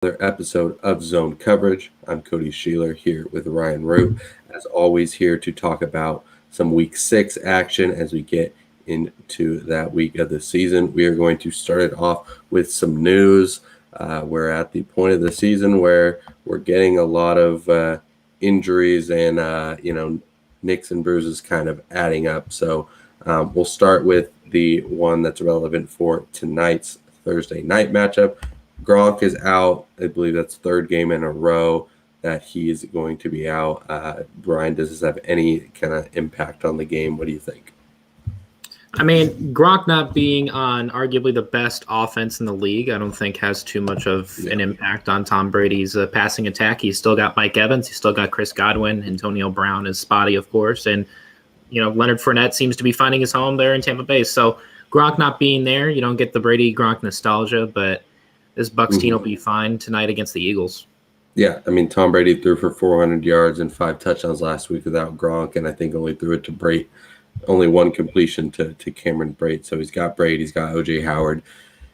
another episode of Zone Coverage. I'm Cody Schoeler here with Ryan Root. As always, here to talk about some Week 6 action as we get into that week of the season. We are going to start it off with some news. We're at the point of the season where we're getting a lot of injuries and, nicks and bruises kind of adding up. So we'll start with the one that's relevant for tonight's Thursday night matchup. Gronk is out. I believe that's third game in a row that he is going to be out. Brian, does this have any kind of impact on the game? What do you think? I mean, Gronk not being on arguably the best offense in the league, I don't think has too much of an impact on Tom Brady's passing attack. He's still got Mike Evans. He's still got Chris Godwin. Antonio Brown is spotty, of course. And, Leonard Fournette seems to be finding his home there in Tampa Bay. So Gronk not being there, you don't get the Brady-Gronk nostalgia, but this Bucs team will be fine tonight against the Eagles. Yeah, I mean, Tom Brady threw for 400 yards and 5 touchdowns last week without Gronk, and I think only threw it to Brady. Only one completion to Cameron Brate. So he's got Brady, he's got O.J. Howard.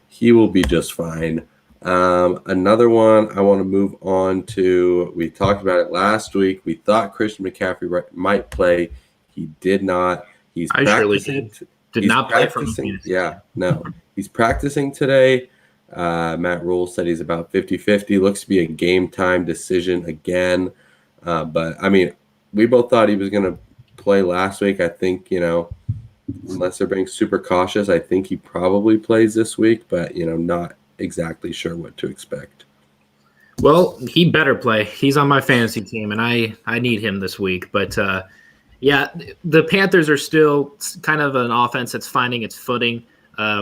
He will be just fine. Another one I want to move on to, we talked about it last week. We thought Christian McCaffrey might play. He did not. He's practicing. Did not play for me. Yeah, no. He's practicing today. Matt Rule said he's about 50-50. Looks to be a game-time decision again. But, I mean, we both thought he was going to play last week. I think, unless they're being super cautious, I think he probably plays this week. But, not exactly sure what to expect. Well, he better play. He's on my fantasy team, and I need him this week. But, the Panthers are still kind of an offense that's finding its footing.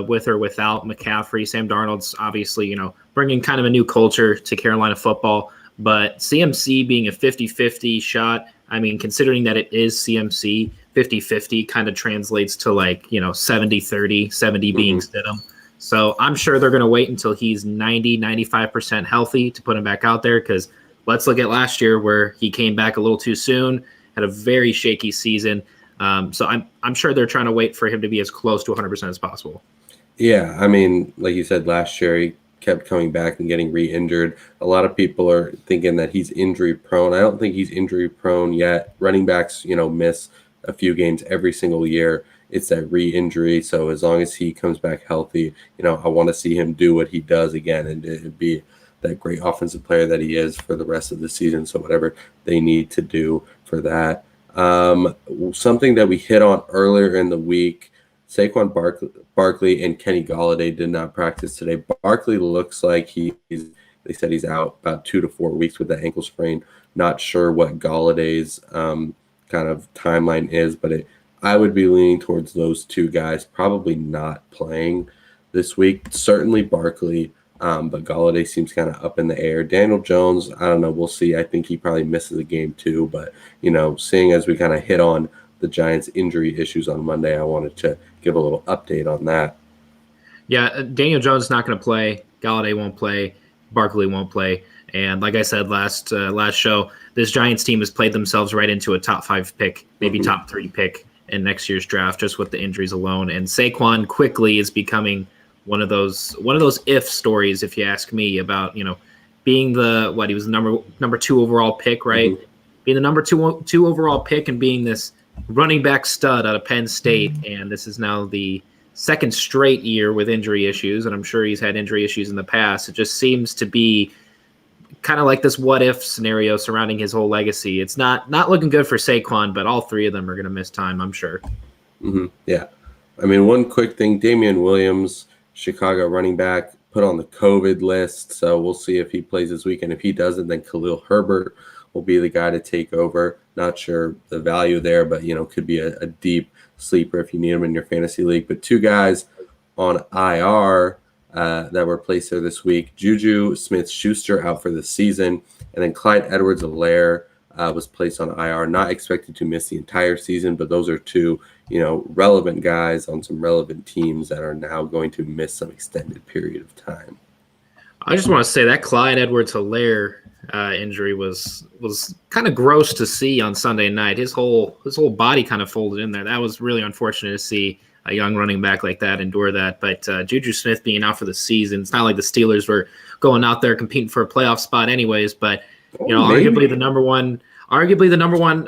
With or without McCaffrey. Sam Darnold's obviously, bringing kind of a new culture to Carolina football. But CMC being a 50-50 shot, I mean, considering that it is CMC, 50-50 kind of translates to 70-30, 70 being Stidham. So I'm sure they're going to wait until he's 90-95% healthy to put him back out there, because let's look at last year where he came back a little too soon, had a very shaky season. So I'm sure they're trying to wait for him to be as close to 100% as possible. Yeah, I mean, like you said, last year he kept coming back and getting re-injured. A lot of people are thinking that he's injury prone. I don't think he's injury prone yet. Running backs, miss a few games every single year. It's that re-injury. So as long as he comes back healthy, I want to see him do what he does again and it'd be that great offensive player that he is for the rest of the season. So whatever they need to do for that. Something that we hit on earlier in the week, Saquon Barkley and Kenny Golladay did not practice today. Barkley looks like they said he's out about 2 to 4 weeks with the ankle sprain. Not sure what Galladay's kind of timeline is, but I would be leaning towards those two guys probably not playing this week. Certainly Barkley. But Golladay seems kind of up in the air. Daniel Jones, I don't know. We'll see. I think he probably misses a game too. But, seeing as we kind of hit on the Giants' injury issues on Monday, I wanted to give a little update on that. Yeah, Daniel Jones is not going to play. Golladay won't play. Barkley won't play. And like I said last show, this Giants team has played themselves right into a top 5 pick, maybe top 3 pick in next year's draft, just with the injuries alone. And Saquon quickly is becoming one of those if stories, if you ask me, about being he was the number 2 overall pick, right? Being the number two overall pick and being this running back stud out of Penn State, and this is now the second straight year with injury issues, and I'm sure he's had injury issues in the past. It just seems to be kind of like this what if scenario surrounding his whole legacy. It's not looking good for Saquon, but all 3 of them are going to miss time, I'm sure. Yeah, I mean, one quick thing: Damian Williams, Chicago running back, put on the COVID list. So we'll see if he plays this weekend. If he doesn't, then Khalil Herbert will be the guy to take over. Not sure the value there, but, could be a deep sleeper if you need him in your fantasy league. But 2 guys on IR that were placed there this week. Juju Smith-Schuster out for the season. And then Clyde Edwards-Helaire was placed on IR. Not expected to miss the entire season, but those are 2 relevant guys on some relevant teams that are now going to miss some extended period of time. I just want to say that Clyde Edwards-Helaire injury was kind of gross to see on Sunday night. His whole body kind of folded in there. That was really unfortunate to see. a young running back like that endure that. But Juju Smith being out for the season, it's not like the Steelers were going out there competing for a playoff spot anyways. But arguably the number one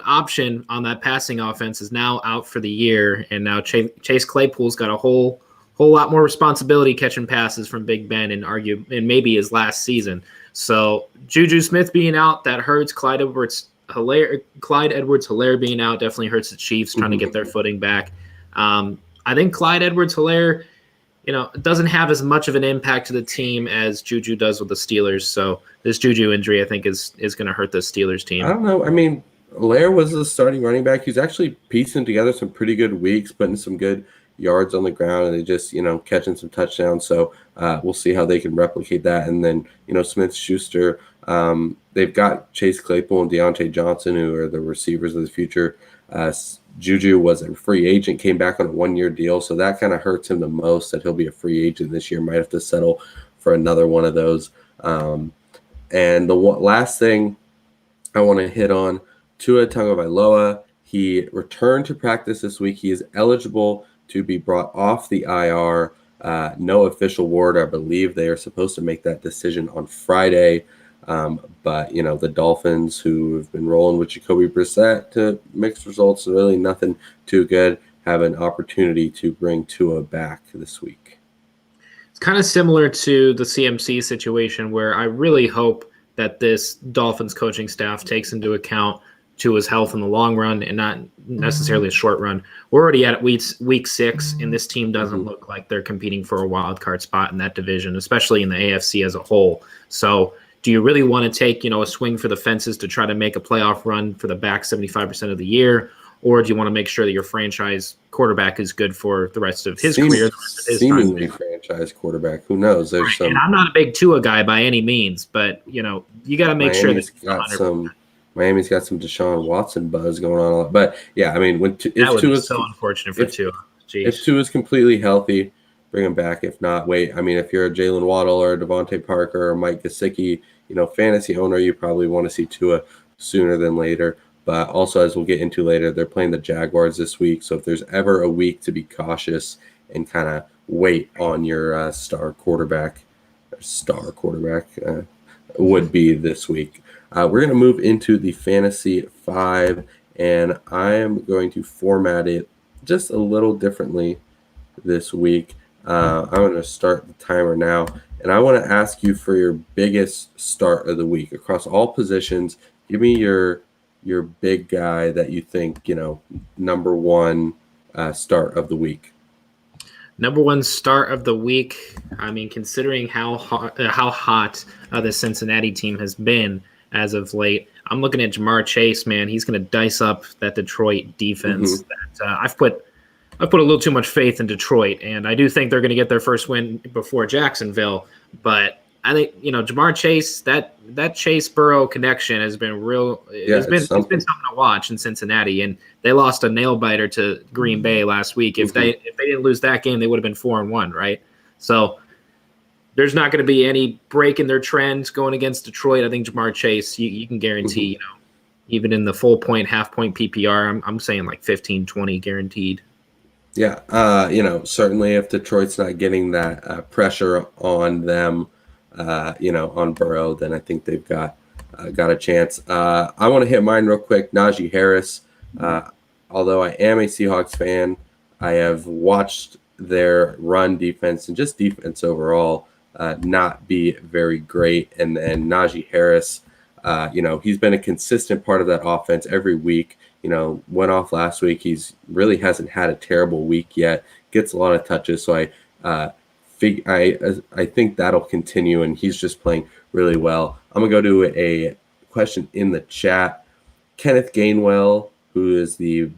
option on that passing offense is now out for the year, and now Chase Claypool's got a whole lot more responsibility catching passes from Big Ben and maybe his last season. So Juju Smith being out, that hurts. Clyde Edwards-Helaire being out definitely hurts the Chiefs trying to get their footing back. I think Clyde Edwards-Helaire, doesn't have as much of an impact to the team as Juju does with the Steelers. So this Juju injury, I think, is going to hurt the Steelers team. I don't know. I mean, Helaire was the starting running back. He's actually piecing together some pretty good weeks, putting some good yards on the ground, and they just, catching some touchdowns. So we'll see how they can replicate that. And then, Smith-Schuster, they've got Chase Claypool and Deontay Johnson, who are the receivers of the future. Juju was a free agent, came back on a one-year deal, so that kind of hurts him the most that he'll be a free agent this year. Might have to settle for another one of those. And the last thing I want to hit on, Tua Tagovailoa, he returned to practice this week. He is eligible to be brought off the IR. No official word. I believe they are supposed to make that decision on Friday. But, the Dolphins, who have been rolling with Jacoby Brissett to mixed results, really nothing too good, have an opportunity to bring Tua back this week. It's kind of similar to the CMC situation, where I really hope that this Dolphins coaching staff takes into account Tua's health in the long run and not necessarily a short run. We're already at week 6, and this team doesn't look like they're competing for a wild card spot in that division, especially in the AFC as a whole. So do you really want to take, a swing for the fences to try to make a playoff run for the back 75% of the year? Or do you want to make sure that your franchise quarterback is good for the rest of his career? Seemingly franchise quarterback. Who knows? There's some. And I'm not a big Tua guy by any means, but, you got to make sure that Miami's got some Deshaun Watson buzz going on a lot. But, yeah, I mean, that would be so unfortunate for Tua. If Tua is completely healthy, bring him back. If not, wait. I mean, if you're a Jalen Waddle or a Devontae Parker or Mike Gesicki, fantasy owner, you probably want to see Tua sooner than later. But also, as we'll get into later, they're playing the Jaguars this week. So if there's ever a week to be cautious and kind of wait on your star quarterback would be this week. We're going to move into the Fantasy 5, and I am going to format it just a little differently this week. I'm going to start the timer now, and I want to ask you for your biggest start of the week across all positions. Give me your big guy that you think, number one start of the week. Number one start of the week. I mean, considering how hot the Cincinnati team has been as of late, I'm looking at Jamar Chase. Man, he's going to dice up that Detroit defense. That I've put a little too much faith in Detroit, and I do think they're going to get their first win before Jacksonville. But I think Jamar Chase, that Chase Burrow connection has been real. It's been something to watch in Cincinnati, and they lost a nail biter to Green Bay last week. If they didn't lose that game, they would have been 4-1, right? So there's not going to be any break in their trends going against Detroit. I think Jamar Chase, you can guarantee, even in the full point, half point PPR, I'm saying like 15-20 guaranteed. Yeah, certainly if Detroit's not getting that pressure on them, on Burrow, then I think they've got a chance. I want to hit mine real quick. Najee Harris. Although I am a Seahawks fan, I have watched their run defense and just defense overall not be very great. And Najee Harris, he's been a consistent part of that offense every week. Went off last week. He's really hasn't had a terrible week yet. Gets a lot of touches. So I think that'll continue, and he's just playing really well. I'm going to go to a question in the chat. Kenneth Gainwell, who is the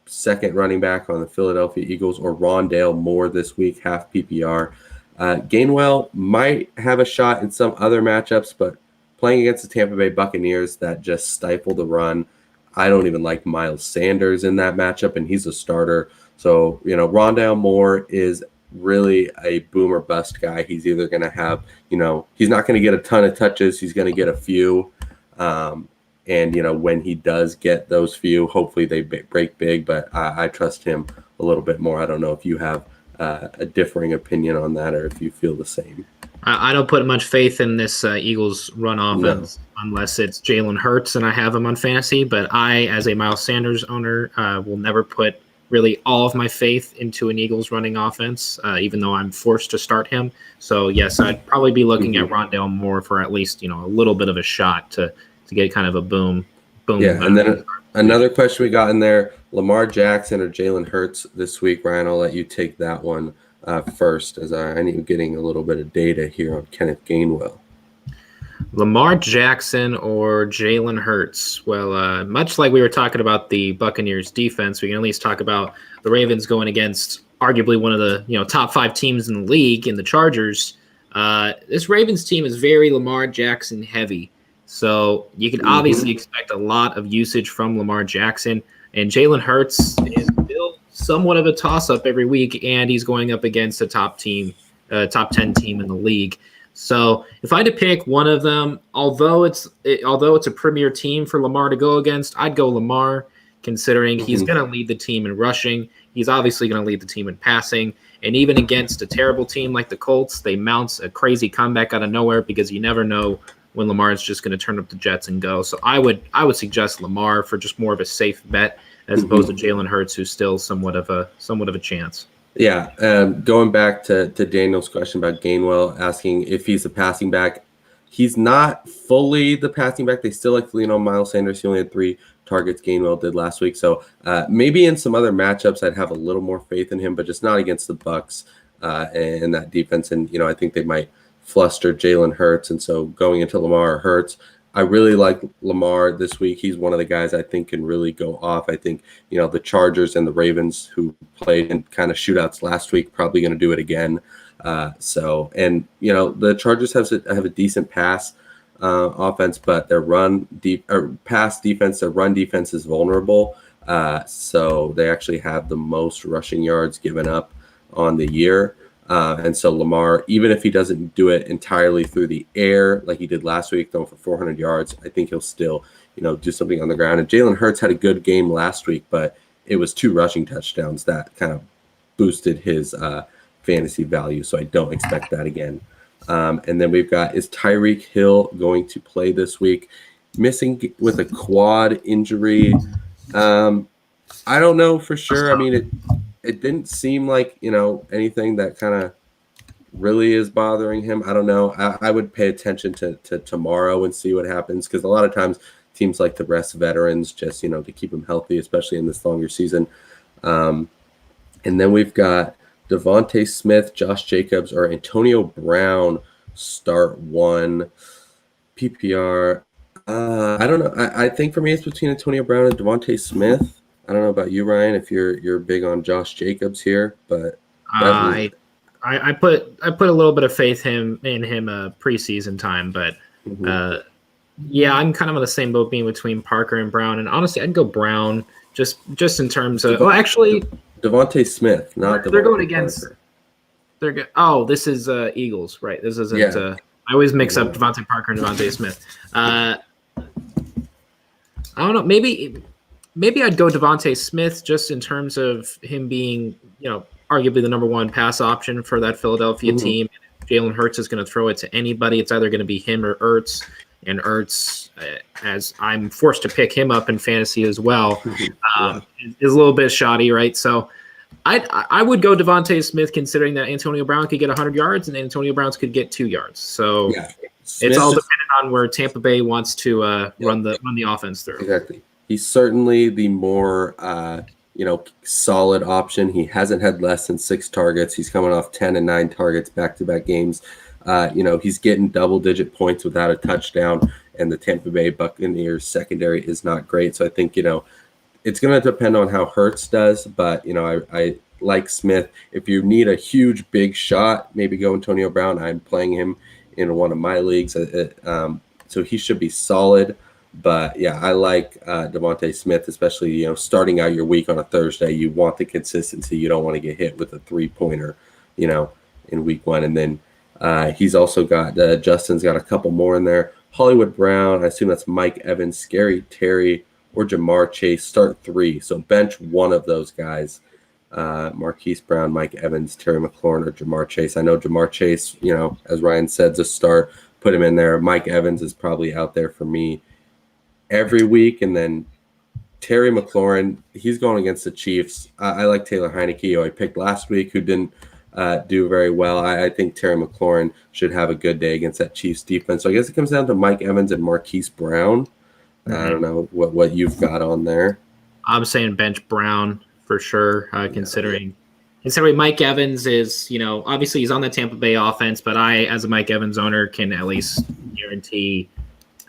second running back on the Philadelphia Eagles, or Rondale Moore this week, half PPR. Gainwell might have a shot in some other matchups, but playing against the Tampa Bay Buccaneers that just stifle the run, I don't even like Miles Sanders in that matchup, and he's a starter. So, Rondale Moore is really a boom or bust guy. He's either going to have, he's not going to get a ton of touches. He's going to get a few. And, when he does get those few, hopefully they break big. But I trust him a little bit more. I don't know if you have a differing opinion on that or if you feel the same. I don't put much faith in this Eagles run offense unless it's Jalen Hurts and I have him on fantasy. But I, as a Miles Sanders owner, will never put really all of my faith into an Eagles running offense, even though I'm forced to start him. So, yes, I'd probably be looking at Rondale Moore for at least, a little bit of a shot to get kind of a boom. Yeah, and then another question we got in there, Lamar Jackson or Jalen Hurts this week. Ryan, I'll let you take that one first, as I need getting a little bit of data here on Kenneth Gainwell. Lamar Jackson or Jalen Hurts? Well, much like we were talking about the Buccaneers defense, we can at least talk about the Ravens going against arguably one of the top 5 teams in the league in the Chargers. This Ravens team is very Lamar Jackson heavy. So you can obviously expect a lot of usage from Lamar Jackson. And Jalen Hurts is still somewhat of a toss-up every week, and he's going up against a top 10 team in the league. So if I had to pick one of them, although it's a premier team for Lamar to go against, I'd go Lamar, considering he's going to lead the team in rushing. He's obviously going to lead the team in passing. And even against a terrible team like the Colts, they mount a crazy comeback out of nowhere because you never know when Lamar is just going to turn up the Jets and go. So I would suggest Lamar for just more of a safe bet as opposed to Jalen Hurts, who's still somewhat of a chance. Yeah, going back to Daniel's question about Gainwell, asking if he's a passing back. He's not fully the passing back. They still like to lean on Miles Sanders. He only had 3 targets. Gainwell did last week. So maybe in some other matchups, I'd have a little more faith in him, but just not against the Bucs and that defense. And, I think they might fluster Jalen Hurts. And so going into Lamar or Hurts, I really like Lamar this week. He's one of the guys I think can really go off. I think, the Chargers and the Ravens, who played in kind of shootouts last week, probably going to do it again. The Chargers have a decent pass offense, but their pass defense, their run defense is vulnerable. So they actually have the most rushing yards given up on the year. And so Lamar, even if he doesn't do it entirely through the air like he did last week, throwing for 400 yards, I think he'll still, do something on the ground. And Jalen Hurts had a good game last week, but it was 2 rushing touchdowns that kind of boosted his fantasy value. So I don't expect that again. And then we've got, is Tyrique Hill going to play this week? Missing with a quad injury. I don't know for sure. I mean, it didn't seem like, anything that kind of really is bothering him. I don't know. I would pay attention to tomorrow and see what happens, because a lot of times teams like to rest veterans just, to keep them healthy, especially in this longer season. And then we've got Devonta Smith, Josh Jacobs, or Antonio Brown start 1 PPR. I don't know. I think for me it's between Antonio Brown and Devonta Smith. I don't know about you, Ryan, if you're big on Josh Jacobs here, but I put a little bit of faith in him preseason time, but I'm kind of on the same boat, being between Parker and Brown, and honestly, I'd go Brown just in terms of. Well, actually, Devonta Smith, not they're going against. Parker. This is Eagles, right? This isn't. Yeah. I always mix up Devontae Parker and Devonta Smith. I don't know. Maybe I'd go Devonta Smith just in terms of him being, arguably the number 1 pass option for that Philadelphia team. Jalen Hurts is going to throw it to anybody. It's either going to be him or Ertz. And Ertz, as I'm forced to pick him up in fantasy as well, is a little bit shoddy, right? So I would go Devonta Smith, considering that Antonio Brown could get 100 yards and Antonio Brown could get 2 yards. So it's all dependent on where Tampa Bay wants to run the offense through. Exactly. He's certainly the more, solid option. He hasn't had less than 6 targets. He's coming off 10 and 9 targets back-to-back games. He's getting double-digit points without a touchdown, and the Tampa Bay Buccaneers secondary is not great. So I think, it's going to depend on how Hurts does, but, I like Smith. If you need a huge, big shot, maybe go Antonio Brown. I'm playing him in one of my leagues, so he should be solid. But, I like Devonta Smith, especially, starting out your week on a Thursday. You want the consistency. You don't want to get hit with a 3-pointer, in week 1. And then he's also got Justin's got a couple more in there. Hollywood Brown, I assume that's Mike Evans, Scary Terry, or Jamar Chase. Start 3. So bench one of those guys. Marquise Brown, Mike Evans, Terry McLaurin, or Jamar Chase. I know Jamar Chase, as Ryan said, to start, put him in there. Mike Evans is probably out there for me every week. And then Terry McLaurin, he's going against the Chiefs. I like Taylor Heineke, who I picked last week, who didn't do very well. I think Terry McLaurin should have a good day against that Chiefs defense. So I guess it comes down to Mike Evans and Marquise Brown. Mm-hmm. I don't know what you've got on there. I'm saying bench Brown for sure, considering Mike Evans is, obviously he's on the Tampa Bay offense, but I, as a Mike Evans owner, can at least guarantee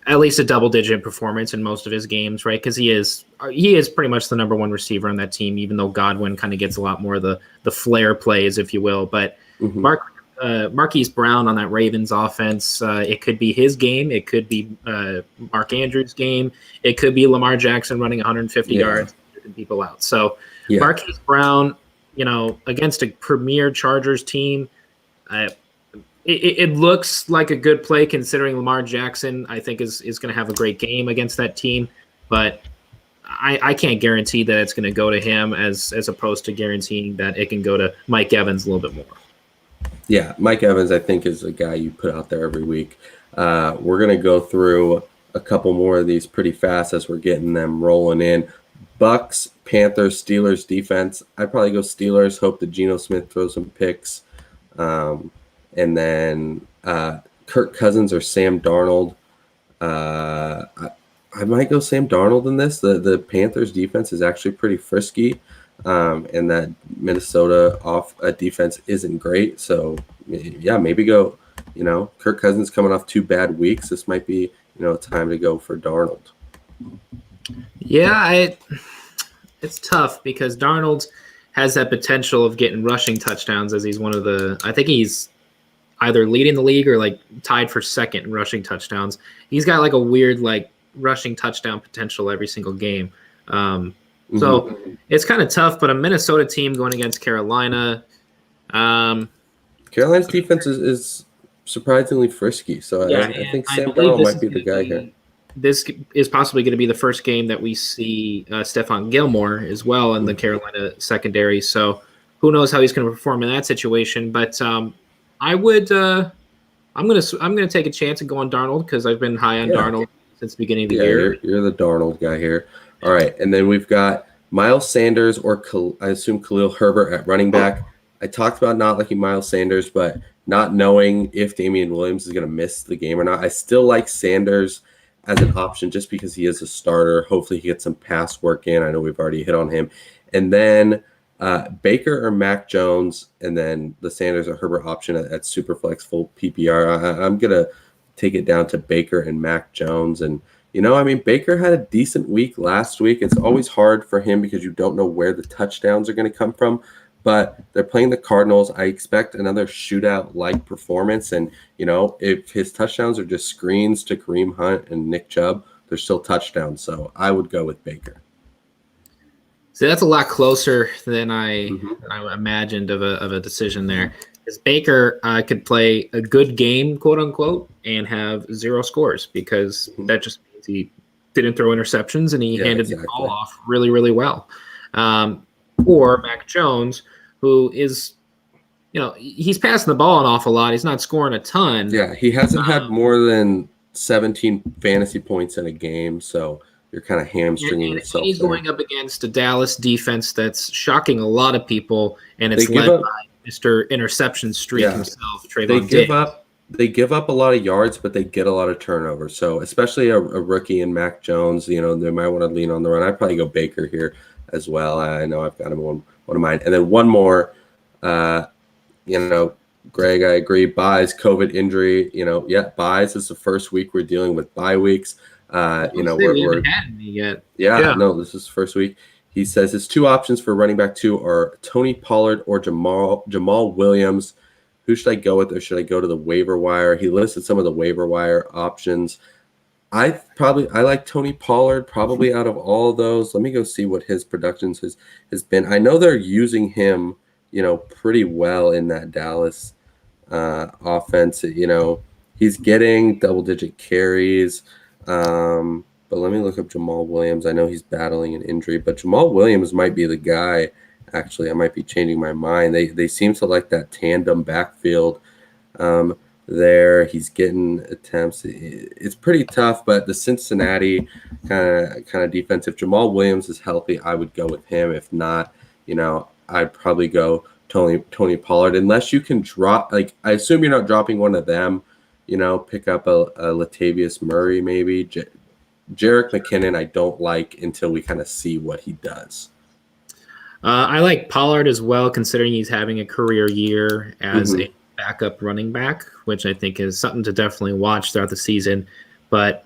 at least a double-digit performance in most of his games, right? Because he is pretty much the number one receiver on that team, even though Godwin kind of gets a lot more of the flair plays, if you will. But Marquise Brown on that Ravens offense, it could be his game. It could be Mark Andrews' game. It could be Lamar Jackson running 150 yards and people out. So Marquise Brown, against a premier Chargers team, it looks like a good play considering Lamar Jackson, I think, is going to have a great game against that team. But I can't guarantee that it's going to go to him as opposed to guaranteeing that it can go to Mike Evans a little bit more. Yeah, Mike Evans, I think, is a guy you put out there every week. We're going to go through a couple more of these pretty fast as we're getting them rolling in. Bucks, Panthers, Steelers defense. I'd probably go Steelers, hope that Geno Smith throws some picks. And then Kirk Cousins or Sam Darnold. I might go Sam Darnold in this. The Panthers defense is actually pretty frisky, and that Minnesota defense isn't great. So, maybe go, Kirk Cousins coming off 2 bad weeks. This might be, time to go for Darnold. Yeah, it's tough because Darnold has that potential of getting rushing touchdowns as he's I think he's either leading the league or like tied for second in rushing touchdowns. He's got like a weird like rushing touchdown potential every single game. So it's kind of tough, but a Minnesota team going against Carolina. Carolina's defense is surprisingly frisky. So I think Sam Darnold might be the guy here. This is possibly going to be the first game that we see Stephon Gilmore as well in the Carolina secondary. So who knows how he's going to perform in that situation. But I would I'm going to take a chance and go on Darnold because I've been high on Darnold since the beginning of the year. You're the Darnold guy here. All right, and then we've got Miles Sanders or I assume Khalil Herbert at running back. I talked about not liking Miles Sanders, but not knowing if Damian Williams is going to miss the game or not. I still like Sanders as an option just because he is a starter. Hopefully he gets some pass work in. I know we've already hit on him. And then Baker or Mac Jones, and then the Sanders or Herbert option at Superflex full PPR. I'm going to take it down to Baker and Mac Jones. And, Baker had a decent week last week. It's always hard for him because you don't know where the touchdowns are going to come from. But they're playing the Cardinals. I expect another shootout-like performance. And, if his touchdowns are just screens to Kareem Hunt and Nick Chubb, they're still touchdowns. So I would go with Baker. See, that's a lot closer than I imagined of a decision there. Because Baker could play a good game, quote unquote, and have 0 scores because that just means he didn't throw interceptions and he handed the ball off really, really well. Or Mac Jones, who is, he's passing the ball an awful lot. He's not scoring a ton. Yeah, he hasn't had more than 17 fantasy points in a game, so you're kind of hamstringing yourself. He's going up against a Dallas defense that's shocking a lot of people, and it's led by Mr. Interception Streak himself, Trayvon Diggs. They give up a lot of yards, but they get a lot of turnovers. So especially a rookie in Mac Jones, they might want to lean on the run. I'd probably go Baker here as well. I know I've got him on one of mine. And then one more, Greg, I agree. Buys, COVID injury, buys is the first week we're dealing with bye weeks. We haven't had any yet. No, this is the first week. He says his 2 options for running back 2 are Tony Pollard or Jamal Williams. Who should I go with, or should I go to the waiver wire? He listed some of the waiver wire options. I like Tony Pollard probably out of all of those. Let me go see what his productions has been. I know they're using him, pretty well in that Dallas offense. He's getting double-digit carries. But let me look up Jamal Williams. I know he's battling an injury, but Jamal Williams might be the guy Actually, I might be changing my mind. They seem to like that tandem backfield there. He's getting attempts. It's pretty tough, but the Cincinnati kind of defense. If Jamal Williams is healthy, I would go with him. If not, I'd probably go Tony Pollard, unless you can drop. Like, I assume you're not dropping one of them. Pick up a Latavius Murray maybe. Jerick McKinnon, I don't like until we kind of see what he does. I like Pollard as well, considering he's having a career year as a backup running back, which I think is something to definitely watch throughout the season. But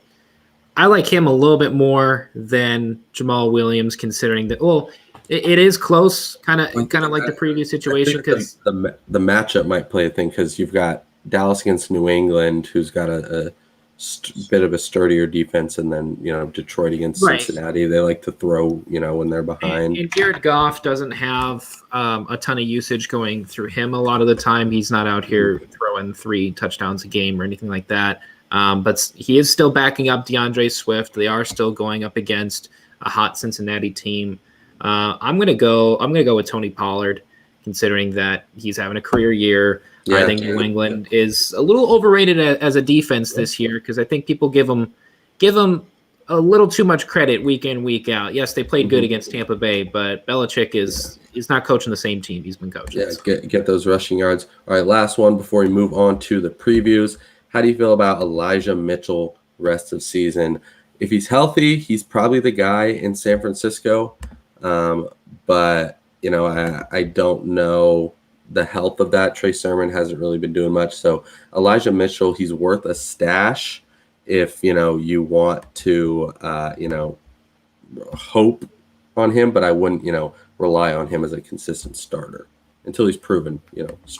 I like him a little bit more than Jamal Williams, considering that. Well, it is close, kind of like the previous situation, because the matchup might play a thing, because you've got Dallas against New England, who's got a bit of a sturdier defense, and then Detroit against Cincinnati. They like to throw when they're behind. And Jared Goff doesn't have a ton of usage going through him a lot of the time. He's not out here throwing 3 touchdowns a game or anything like that. But he is still backing up DeAndre Swift. They are still going up against a hot Cincinnati team. I'm gonna go with Tony Pollard, considering that he's having a career year. Yeah, I think New England is a little overrated as a defense this year, because I think people give them a little too much credit week in, week out. Yes, they played good against Tampa Bay, but Belichick is not coaching the same team he's been coaching. Yeah, get those rushing yards. All right, last one before we move on to the previews. How do you feel about Elijah Mitchell rest of season? If he's healthy, he's probably the guy in San Francisco. But I don't know the health of that. Trey Sermon hasn't really been doing much. So Elijah Mitchell, he's worth a stash if you want to hope on him, but I wouldn't rely on him as a consistent starter until he's proven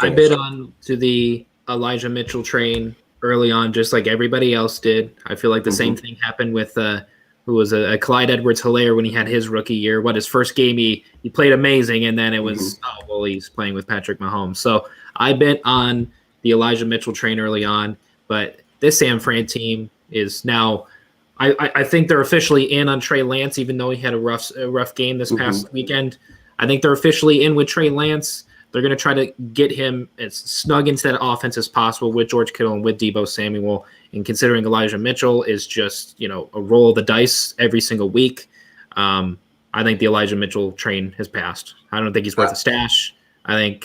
I bid on to the Elijah Mitchell train early on, just like everybody else did. I feel like the same thing happened with who was a Clyde Edwards-Helaire when he had his rookie year. His first game he played amazing, and then it was he's playing with Patrick Mahomes. So I bet on the Elijah Mitchell train early on, but this San Fran team is now. I think they're officially in on Trey Lance, even though he had a rough game this past weekend. I think they're officially in with Trey Lance. They're going to try to get him as snug into that offense as possible with George Kittle and with Deebo Samuel. And considering Elijah Mitchell is just, a roll of the dice every single week, I think the Elijah Mitchell train has passed. I don't think he's worth a stash. I think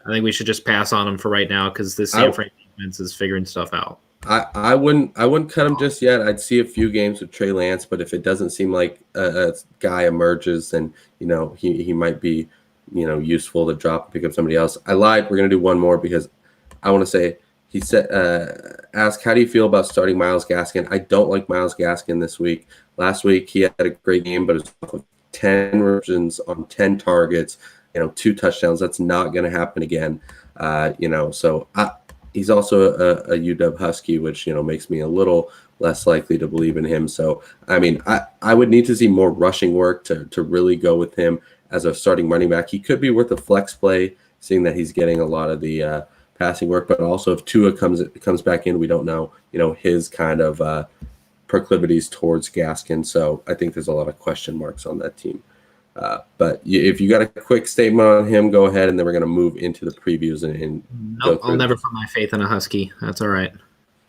we should just pass on him for right now, because this San Fran defense is figuring stuff out. I wouldn't cut him just yet. I'd see a few games with Trey Lance, but if it doesn't seem like a guy emerges, then he might be useful to drop and pick up somebody else. I lied. We're gonna do one more, because I want to say he said ask, how do you feel about starting Myles Gaskin? I don't like Myles Gaskin this week. Last week he had a great game, but it was 10 receptions on 10 targets, 2 touchdowns. That's not going to happen again. So he's also a UW Husky, which makes me a little less likely to believe in him. So I mean, I would need to see more rushing work to really go with him as a starting running back. He could be worth a flex play, seeing that he's getting a lot of the passing work, but also if Tua comes back in, we don't know, his kind of proclivities towards Gaskin. So I think there's a lot of question marks on that team. But if you got a quick statement on him, go ahead, and then we're going to move into the previews. Nope, I'll never put my faith in a Husky. That's all right.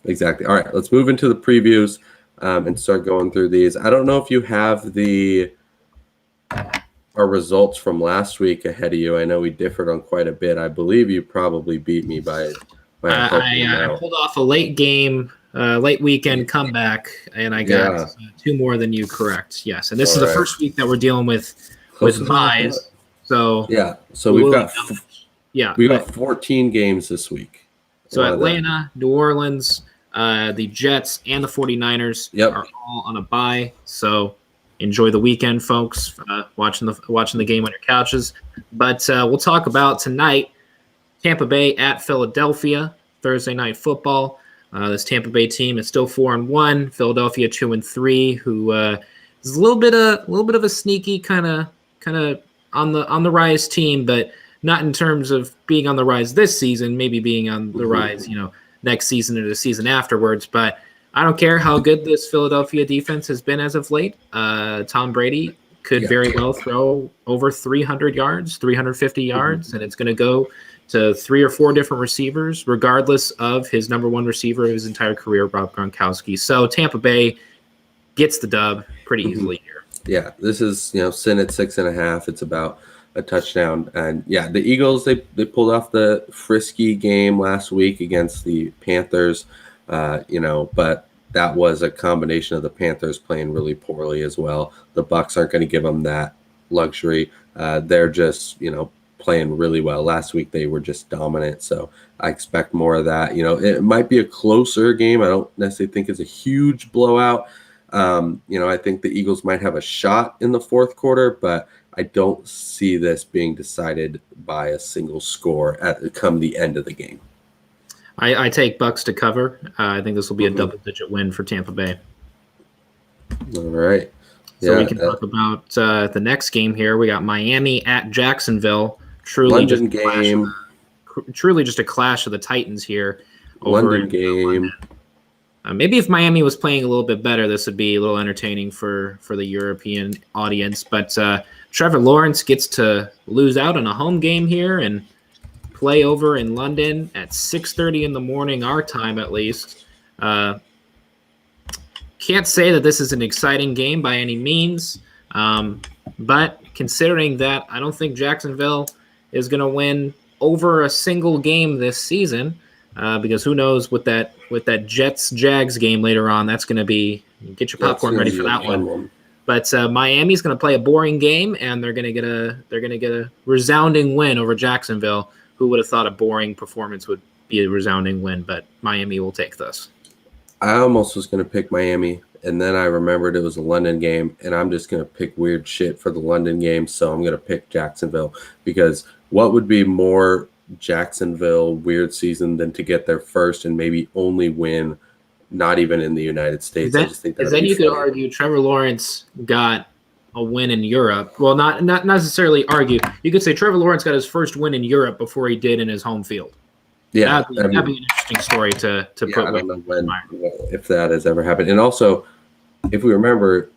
Exactly. All right, let's move into the previews and start going through these. I don't know if you have our results from last week ahead of you. I know we differed on quite a bit. I believe you probably beat me by I pulled off a late weekend comeback, and I got 2 more than you correct. Yes, and this is the first week that we're dealing with buys. So we've got 14 games this week. So Atlanta, New Orleans, the Jets, and the 49ers are all on a bye. So enjoy the weekend, folks, watching the game on your couches. But we'll talk about tonight, Tampa Bay at Philadelphia, Thursday night football. This Tampa Bay team is still 4-1. Philadelphia 2-3, who is a little bit of a sneaky kind of on the rise team, but not in terms of being on the rise this season, maybe being on the rise, next season or the season afterwards. But I don't care how good this Philadelphia defense has been as of late. Tom Brady could very well throw over 300 yards, 350 yards, and it's going to go to 3 or 4 different receivers, regardless of his number one receiver of his entire career, Rob Gronkowski. So Tampa Bay gets the dub pretty easily here. Yeah, this is, sin at 6.5. It's about a touchdown. And yeah, the Eagles, they pulled off the frisky game last week against the Panthers, but that was a combination of the Panthers playing really poorly as well. The Bucs aren't going to give them that luxury. They're just, playing really well. Last week they were just dominant, so I expect more of that. It might be a closer game. I don't necessarily think it's a huge blowout. I think the Eagles might have a shot in the fourth quarter, but I don't see this being decided by a single score come the end of the game. I take Bucs to cover. I think this will be a double-digit win for Tampa Bay. All right. So we can talk about the next game here. We got Miami at Jacksonville. Truly just a clash of the Titans here. London game. Maybe if Miami was playing a little bit better, this would be a little entertaining for the European audience. But Trevor Lawrence gets to lose out on a home game here and play over in London at 6:30 in the morning, our time at least. Can't say that this is an exciting game by any means, but considering that I don't think Jacksonville is going to win over a single game this season, because who knows with that Jets-Jags game later on, that's going to be – get your popcorn ready for that one. But Miami's going to play a boring game, and they're going to get a resounding win over Jacksonville. Who would have thought a boring performance would be a resounding win? But Miami will take this. I almost was going to pick Miami, and then I remembered it was a London game, and I'm just going to pick weird shit for the London game, so I'm going to pick Jacksonville. Because what would be more Jacksonville weird season than to get their first and maybe only win not even in the United States? I just think that then you could argue Trevor Lawrence got a win in Europe. Well, not necessarily argue. You could say Trevor Lawrence got his first win in Europe before he did in his home field. Yeah, that'd be an interesting story to put. I don't know if that has ever happened. And also, if we remember,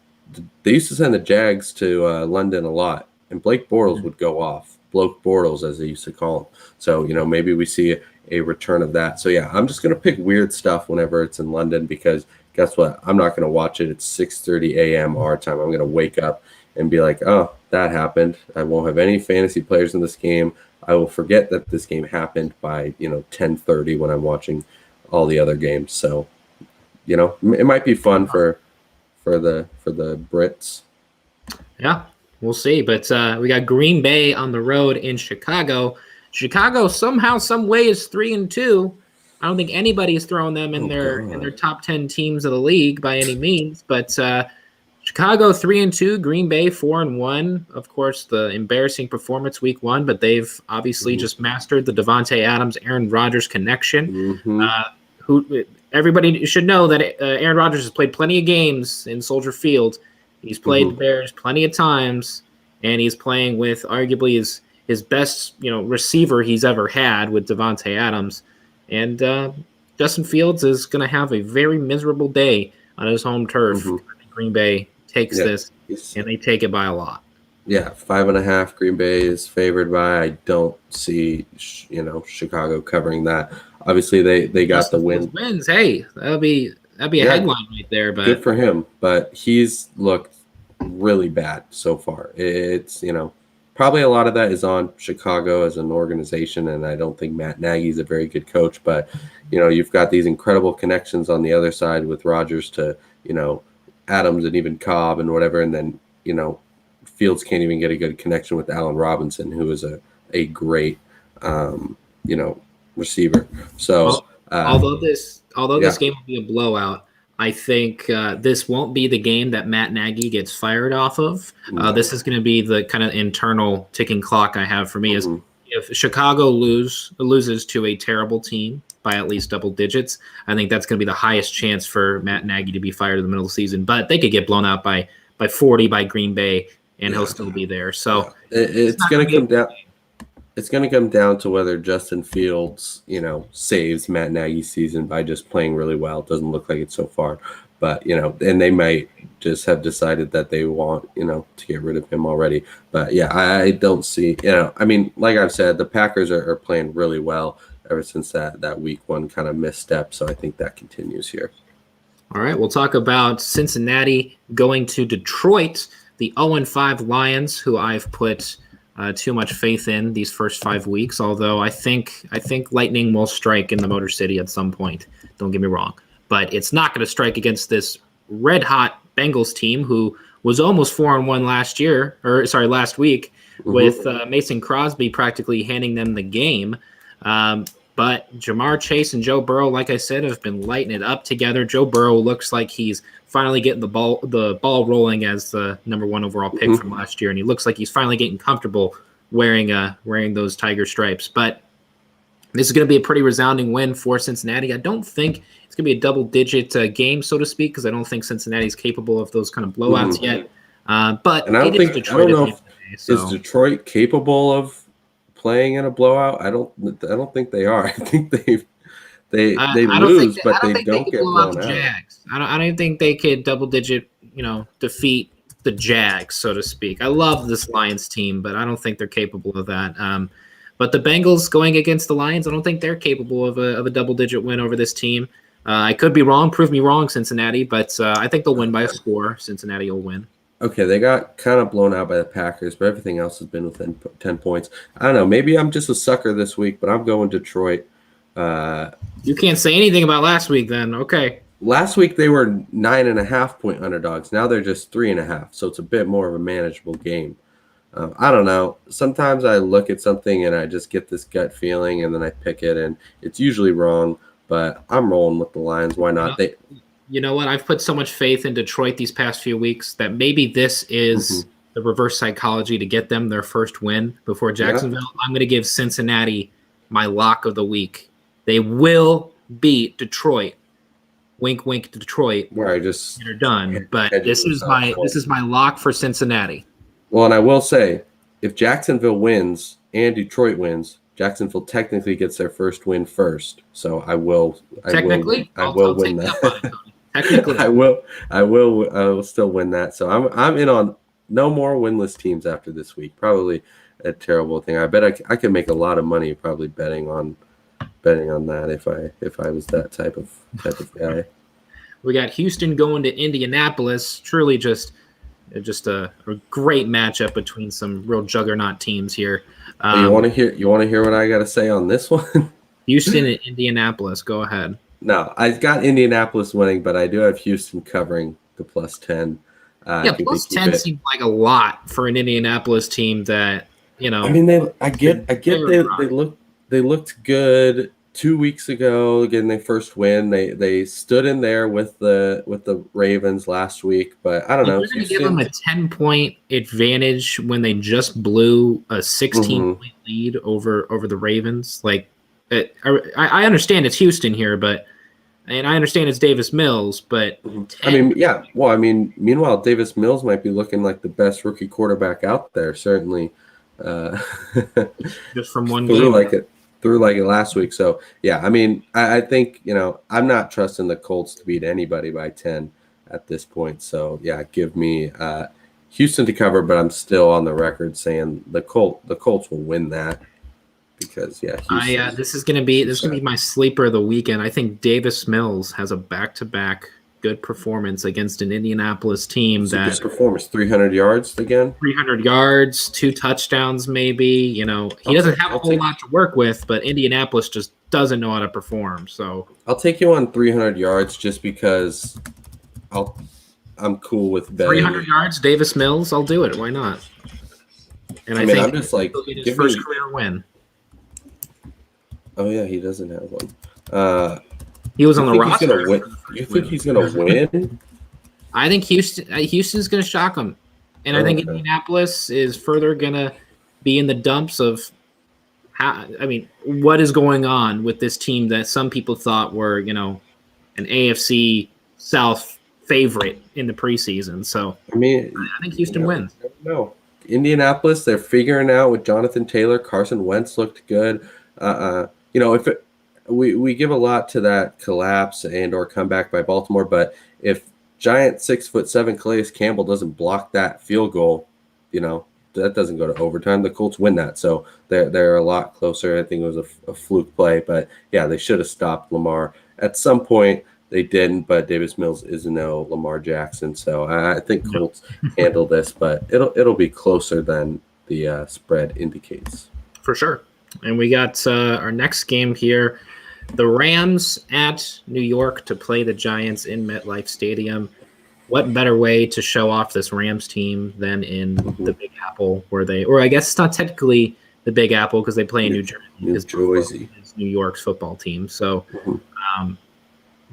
they used to send the Jags to London a lot, and Blake Bortles would go off. Bloke Bortles, as they used to call him. So, maybe we see a return of that. So, yeah, I'm just going to pick weird stuff whenever it's in London because guess what? I'm not going to watch it. It's 6:30 a.m. our time. I'm going to wake up and be like, oh, that happened. I won't have any fantasy players in this game. I will forget that this game happened by, 10:30 when I'm watching all the other games. So, it might be fun for the Brits. Yeah, we'll see. But we got Green Bay on the road in Chicago. Chicago somehow, some way is 3-2. I don't think anybody's throwing them in their top 10 teams of the league by any means. But Chicago 3-2, Green Bay 4-1. Of course, the embarrassing performance week 1, but they've obviously just mastered the Devonta Adams, Aaron Rodgers connection. Who everybody should know that Aaron Rodgers has played plenty of games in Soldier Field. He's played the Bears plenty of times, and he's playing with arguably his best receiver he's ever had with Devonta Adams. And Justin Fields is going to have a very miserable day on his home turf. Green Bay takes this, and they take it by a lot. Yeah, 5.5 Green Bay is favored by. I don't see, Chicago covering that. Obviously, they got the win. Wins, hey, that'd be a headline right there. But good for him. But he's looked really bad so far. It's probably a lot of that is on Chicago as an organization, and I don't think Matt Nagy's a very good coach. But you've got these incredible connections on the other side with Rodgers to Adams and even Cobb and whatever, and then Fields can't even get a good connection with Allen Robinson, who is a great receiver. So although this game will be a blowout, I think this won't be the game that Matt Nagy gets fired off of. This is going to be the kind of internal ticking clock I have for me. Is if Chicago loses to a terrible team by at least double digits, I think that's going to be the highest chance for Matt Nagy to be fired in the middle of the season. But they could get blown out by 40 by Green Bay, and he'll still be there. So it's going to come down. It's going to come down to whether Justin Fields, saves Matt Nagy's season by just playing really well. It doesn't look like it so far. But, and they might just have decided that they want, to get rid of him already. But, yeah, I don't see, like I've said, the Packers are playing really well ever since that week one kind of misstep. So I think that continues here. All right, we'll talk about Cincinnati going to Detroit, the 0-5 Lions, who I've put too much faith in these first 5 weeks, although I think lightning will strike in the Motor City at some point. Don't get me wrong. But it's not going to strike against this red-hot Bengals team who was almost 4-1 last week, with Mason Crosby practically handing them the game. But Jamar Chase and Joe Burrow, like I said, have been lighting it up together. Joe Burrow looks like he's finally getting the ball rolling as the number 1 overall pick from last year, and he looks like he's finally getting comfortable wearing those Tiger stripes. But this is going to be a pretty resounding win for Cincinnati. I don't think it's going to be a double-digit game, so to speak, because I don't think Cincinnati's capable of those kind of blowouts yet. But and I don't know is Detroit capable of playing in a blowout? I don't think they are. I think they lose, but they don't get blown out. Jags. I don't think they could double-digit, defeat the Jags, so to speak. I love this Lions team, but I don't think they're capable of that. But the Bengals going against the Lions, I don't think they're capable of a double-digit win over this team. I could be wrong. Prove me wrong, Cincinnati, but I think they'll win by a score. Cincinnati will win. Okay, they got kind of blown out by the Packers, but everything else has been within 10 points. I don't know. Maybe I'm just a sucker this week, but I'm going Detroit. You can't say anything about last week then. Okay. Last week they were 9.5-point underdogs. Now they're just 3.5, so it's a bit more of a manageable game. I don't know. Sometimes I look at something and I just get this gut feeling, and then I pick it, and it's usually wrong. But I'm rolling with the Lions. Why not? You know what? I've put so much faith in Detroit these past few weeks that maybe this is the reverse psychology to get them their first win before Jacksonville. Yeah. I'm going to give Cincinnati my lock of the week. They will beat Detroit. Wink, wink to Detroit. Where I just they're done. But this is my lock for Cincinnati. Well, and I will say, if Jacksonville wins and Detroit wins, Jacksonville technically gets their first win first. So I will win that. Technically, I will still win that. So I'm in on no more winless teams after this week. Probably a terrible thing. I bet I could make a lot of money probably betting on that if I was that type of guy. We got Houston going to Indianapolis. Truly just a great matchup between some real juggernaut teams here. You want to hear what I got to say on this one? Houston and Indianapolis. Go ahead. No, I got Indianapolis winning, but I do have Houston covering the +10. Plus 10 seems like a lot for an Indianapolis team that, I mean, they looked good 2 weeks ago, getting their first win. They stood in there with the Ravens last week, but I don't know. You're going to give them a 10-point advantage when they just blew a 16-point lead over the Ravens. Like, I understand it's Houston here, and I understand it's Davis Mills, but meanwhile, Davis Mills might be looking like the best rookie quarterback out there. Certainly, just from one game. Through like it last week. So yeah, I mean, I think I'm not trusting the Colts to beat anybody by 10 at this point. So yeah, give me Houston to cover, but I'm still on the record saying the Colts will win that because this is gonna be my sleeper of the weekend. I think Davis Mills has a back-to-back good performance against an Indianapolis team good performance. 300 yards again. 300 yards, 2 touchdowns, maybe. He doesn't have a whole lot to work with, but Indianapolis just doesn't know how to perform. So I'll take you on 300 yards just because I'm cool with betting. 300 yards, Davis Mills. I'll do it. Why not? And I think I'm just like he'll get his first career win. Oh yeah, he doesn't have one. He was on the roster. You think he's going to win? I think Houston's going to shock him. And I think Indianapolis is further going to be in the dumps of what is going on with this team that some people thought were, an AFC South favorite in the preseason. So, I think Houston wins. No. Indianapolis, they're figuring out with Jonathan Taylor. Carson Wentz looked good. We give a lot to that collapse and or comeback by Baltimore, but if giant 6'7" Calais Campbell doesn't block that field goal, that doesn't go to overtime. The Colts win that, so they're a lot closer. I think it was a fluke play, but yeah, they should have stopped Lamar at some point. They didn't, but Davis Mills is no Lamar Jackson, so I think Colts handle this, but it'll be closer than the spread indicates. For sure. And we got our next game here. The Rams at New York to play the Giants in MetLife Stadium. What better way to show off this Rams team than in the Big Apple, or I guess it's not technically the Big Apple because they play in New Jersey. New Jersey. It's New York's football team. So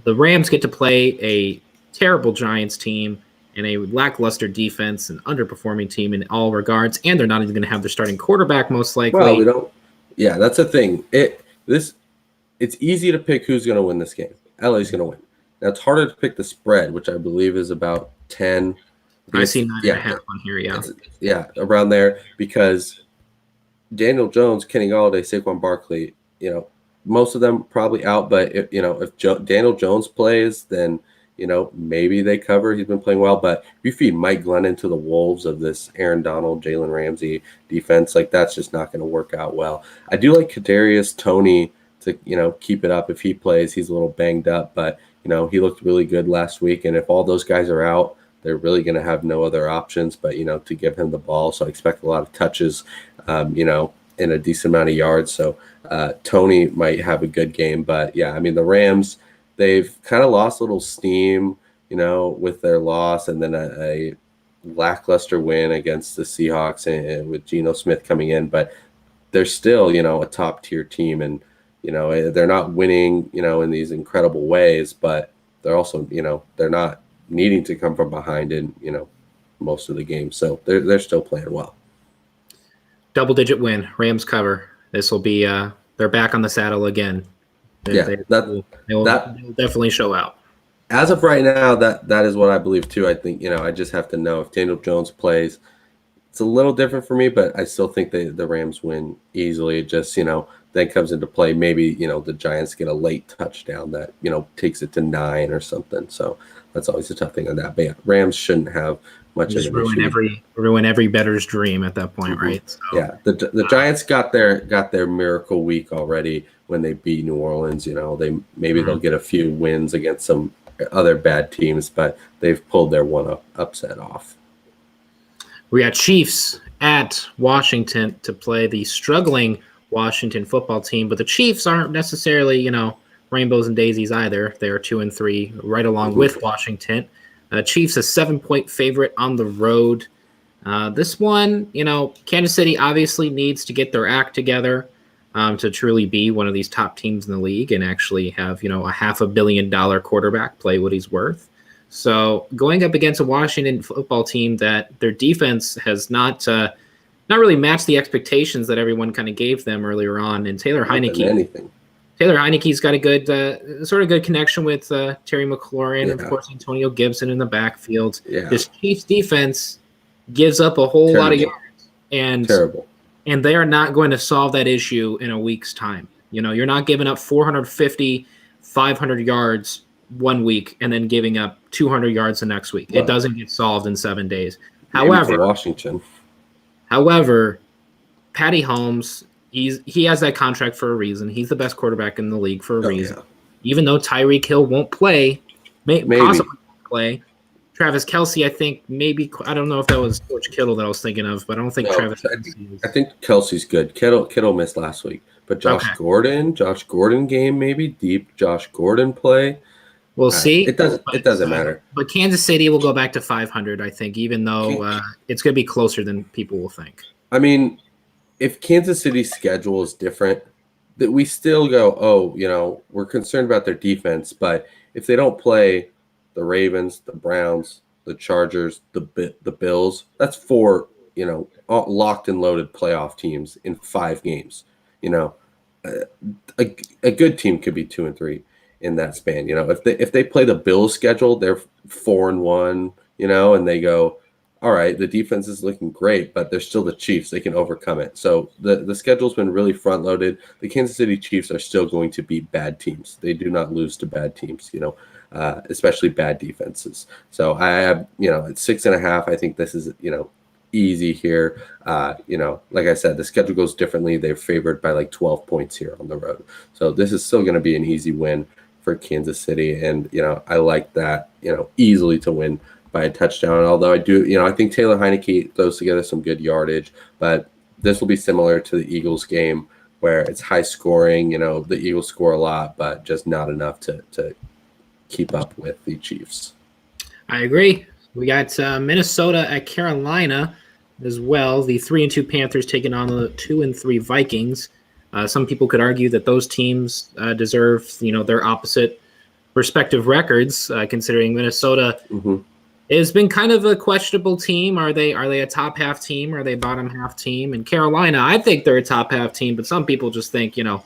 the Rams get to play a terrible Giants team and a lackluster defense, an underperforming team in all regards, and they're not even going to have their starting quarterback most likely. Well, we don't. Yeah, that's the thing. It's easy to pick who's going to win this game. LA's going to win. Now, it's harder to pick the spread, which I believe is about 10. I see 9.5 on here, yeah, around there, because Daniel Jones, Kenny Galladay, Saquon Barkley, most of them probably out. But if Daniel Jones plays, then maybe they cover. He's been playing well. But if you feed Mike Glennon to the wolves of this Aaron Donald, Jalen Ramsey defense, that's just not going to work out well. I do like Kadarius Toney to keep it up if he plays. He's a little banged up, but he looked really good last week. And if all those guys are out, they're really going to have no other options but to give him the ball. So I expect a lot of touches, in a decent amount of yards. So Toney might have a good game. But yeah, I mean the Rams, they've kind of lost a little steam, with their loss, and then a lackluster win against the Seahawks and with Geno Smith coming in. But they're still a top tier team, and they're not winning, in these incredible ways, but they're also, they're not needing to come from behind in, most of the games. So they're still playing well. Double-digit win, Rams cover. This will be they're back on the saddle again. They'll definitely show out. As of right now, that is what I believe too. I think, I just have to know if Daniel Jones plays. It's a little different for me, but I still think the Rams win easily. It just, then comes into play. Maybe, the Giants get a late touchdown that, takes it to 9 or something. So that's always a tough thing on that. But yeah, Rams shouldn't have much of an issue. Ruin every better's dream at that point, right? So, yeah, the Giants got their miracle week already when they beat New Orleans. They'll get a few wins against some other bad teams, but they've pulled their one upset off. We got Chiefs at Washington to play the struggling Washington football team, but the Chiefs aren't necessarily, rainbows and daisies either. They're 2-3, right along with Washington. Chiefs a 7-point favorite on the road. This one, Kansas City obviously needs to get their act together to truly be one of these top teams in the league and actually have, a $500 million quarterback play what he's worth. So going up against a Washington football team that their defense has not really matched the expectations that everyone kind of gave them earlier on, and Taylor Heineke's got a good good connection with Terry McLaurin, and of course Antonio Gibson in the backfield. Yeah. This Chiefs defense gives up a whole lot of yards, and they are not going to solve that issue in a week's time. You're not giving up 450, 500 yards one week and then giving up 200 yards the next week. It doesn't get solved in 7 days. However, Washington. Patty Holmes, he has that contract for a reason. He's the best quarterback in the league for a reason. Yeah. Even though Tyreek Hill won't play, possibly won't play. Travis Kelce, I think maybe. I don't know if that was George Kittle that I was thinking of, but I don't think Travis Kelce is. I think Kelsey's good. Kittle missed last week, but Josh Gordon game maybe deep. Josh Gordon play. We'll see. It doesn't matter. But Kansas City will go back to 500, I think, even though it's going to be closer than people will think. I mean, if Kansas City's schedule is different, that we still go, we're concerned about their defense. But if they don't play the Ravens, the Browns, the Chargers, the Bills, that's 4, locked and loaded playoff teams in 5 games. A good team could be 2-3. In that span, if they play the Bills schedule, they're 4-1, and they go, all right, the defense is looking great, but they're still the Chiefs. They can overcome it. So the schedule's been really front loaded. The Kansas City Chiefs are still going to beat bad teams. They do not lose to bad teams. especially bad defenses. So I have, at 6.5, I think this is, easy here. Like I said, the schedule goes differently. They're favored by like 12 points here on the road. So this is still going to be an easy win for Kansas City. And, I like that, easily to win by a touchdown. Although I do, I think Taylor Heineke throws together some good yardage, but this will be similar to the Eagles game where it's high scoring. The Eagles score a lot, but just not enough to keep up with the Chiefs. I agree. We got Minnesota at Carolina as well. The 3-2 Panthers taking on the 2-3 Vikings. Some people could argue that those teams deserve, their opposite respective records, considering Minnesota has been kind of a questionable team. Are they a top half team? Are they bottom half team? And Carolina, I think they're a top half team, but some people just think, they're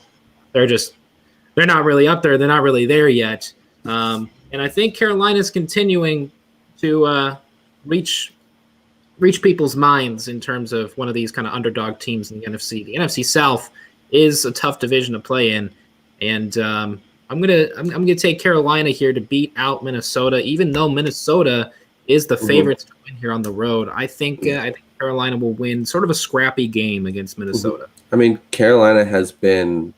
not really up there. They're not really there yet. And I think Carolina's continuing to reach people's minds in terms of one of these kind of underdog teams in the NFC. The NFC South is a tough division to play in, and I'm gonna take Carolina here to beat out Minnesota, even though Minnesota is the favorites to win here on the road. I think Carolina will win sort of a scrappy game against Minnesota. I mean, Carolina has been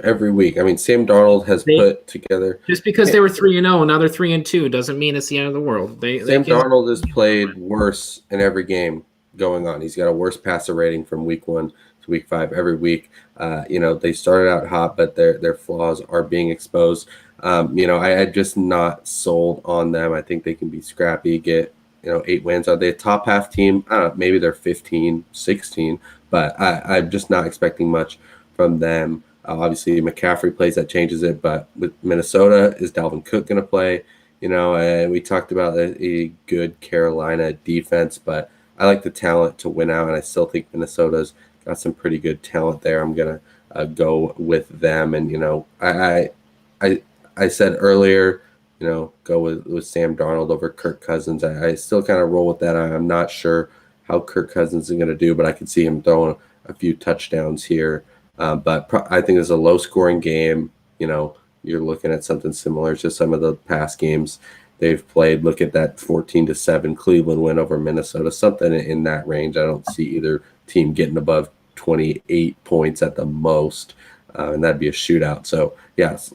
every week. I mean, Sam Darnold has put together. Just because they were 3-0 and now they're 3-2 doesn't mean it's the end of the world. Sam Darnold has played worse in every game going on. He's got a worse passer rating from week 1 to week 5 every week. They started out hot, but their flaws are being exposed. I'm just not sold on them. I think they can be scrappy, get 8 wins. Are they a top half team? I don't know, maybe they're 15, 16, but I'm just not expecting much from them. Obviously, McCaffrey plays, that changes it. But with Minnesota, is Dalvin Cook going to play? And we talked about a good Carolina defense, but I like the talent to win out, and I still think Minnesota's got some pretty good talent there. I'm going to go with them. And, I said earlier, go with Sam Darnold over Kirk Cousins. I still kind of roll with that. I'm not sure how Kirk Cousins is going to do, but I can see him throwing a few touchdowns here. But I think it's a low-scoring game. You're looking at something similar to some of the past games they've played. Look at that 14-7 Cleveland win over Minnesota, something in that range. I don't see either team getting above 28 points at the most, and that'd be a shootout. So, yes,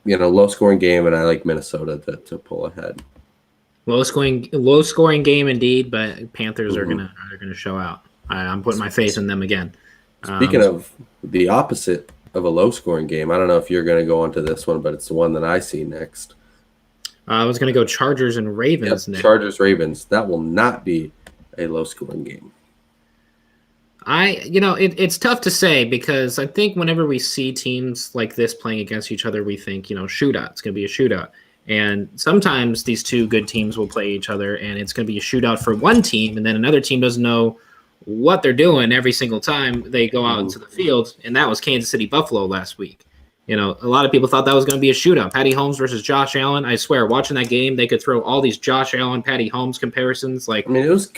low-scoring game, and I like Minnesota to pull ahead. Low-scoring game indeed, but Panthers are gonna show out. I'm putting my faith in them again. Speaking of the opposite of a low-scoring game, I don't know if you're going to go on to this one, but it's the one that I see next. I was going to go Chargers and Ravens next. Chargers-Ravens. That will not be a low-scoring game. It's tough to say because I think whenever we see teams like this playing against each other, we think, shootout. It's going to be a shootout. And sometimes these two good teams will play each other, and it's going to be a shootout for one team, and then another team doesn't know what they're doing every single time they go out into the field, and that was Kansas City Buffalo last week. A lot of people thought that was going to be a shootout. Patty Holmes versus Josh Allen. I swear, watching that game, they could throw all these Josh Allen, Patty Holmes comparisons. Like, I mean, it was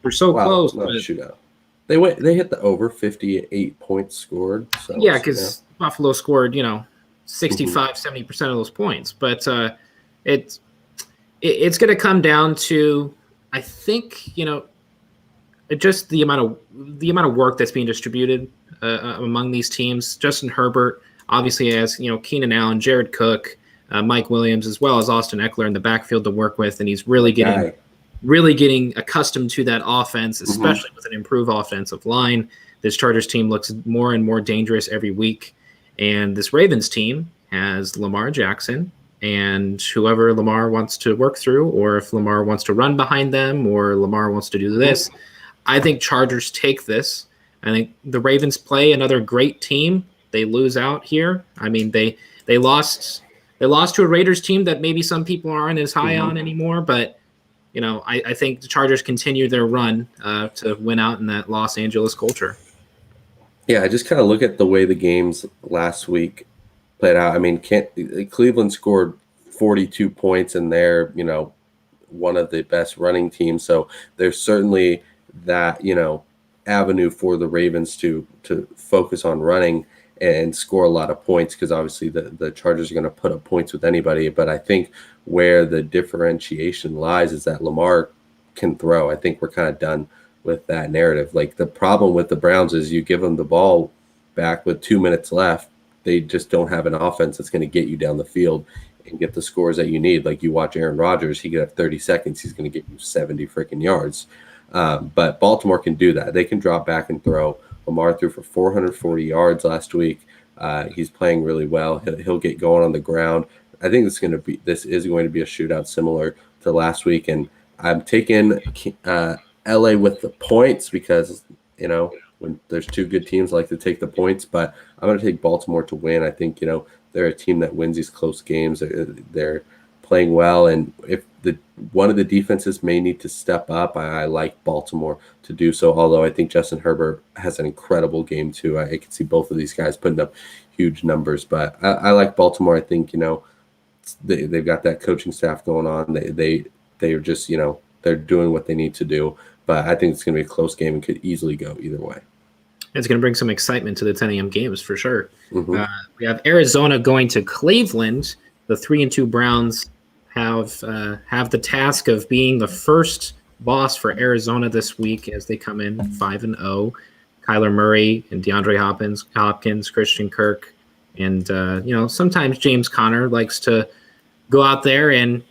they're so close. Not a shootout. They hit the over 58 points scored. So, yeah, because Buffalo scored 65, 70% of those points. But it's going to come down to, I think, just the amount of work that's being distributed among these teams. Justin Herbert obviously has Keenan Allen, Jared Cook, Mike Williams, as well as Austin Eckler in the backfield to work with, and he's really getting accustomed to that offense, especially with an improved offensive line. This Chargers team looks more and more dangerous every week, and this Ravens team has Lamar Jackson and whoever Lamar wants to work through, or if Lamar wants to run behind them, or Lamar wants to do this. I think Chargers take this. I think the Ravens play another great team. They lose out here. I mean, they lost to a Raiders team that maybe some people aren't as high on anymore. But I think the Chargers continue their run to win out in that Los Angeles culture. Yeah, I just kind of look at the way the games last week played out. I mean, Cleveland scored 42 points, and they're one of the best running teams. So there's certainly that avenue for the Ravens to focus on running. and score a lot of points, because obviously the Chargers are going to put up points with anybody. But I think where the differentiation lies is that Lamar can throw. I think we're kind of done with that narrative. Like, the problem with the Browns is you give them the ball back with 2 minutes left, they just don't have an offense that's going to get you down the field and get the scores that you need. Like, you watch Aaron Rodgers, he could have 30 seconds, he's going to get you 70 freaking yards. But Baltimore can do that. They can drop back and throw. Lamar threw for 440 yards last week. He's playing really well. He'll get going on the ground. I think this is going to be a shootout similar to last week, and I'm taking LA with the points because, when there's two good teams, I like to take the points, but I'm going to take Baltimore to win. I think, they're a team that wins these close games. They're playing well, and if one of the defenses may need to step up, I like Baltimore to do so, although I think Justin Herbert has an incredible game too. I can see both of these guys putting up huge numbers, but I like Baltimore. I think, they've got that coaching staff going on. They're just, they're doing what they need to do, but I think it's going to be a close game and could easily go either way. It's going to bring some excitement to the 10 a.m. games for sure. We have Arizona going to Cleveland. The 3-2 Browns have the task of being the first loss for Arizona this week as they come in 5-0. Kyler Murray and DeAndre Hopkins, Christian Kirk, and sometimes James Conner likes to go out there and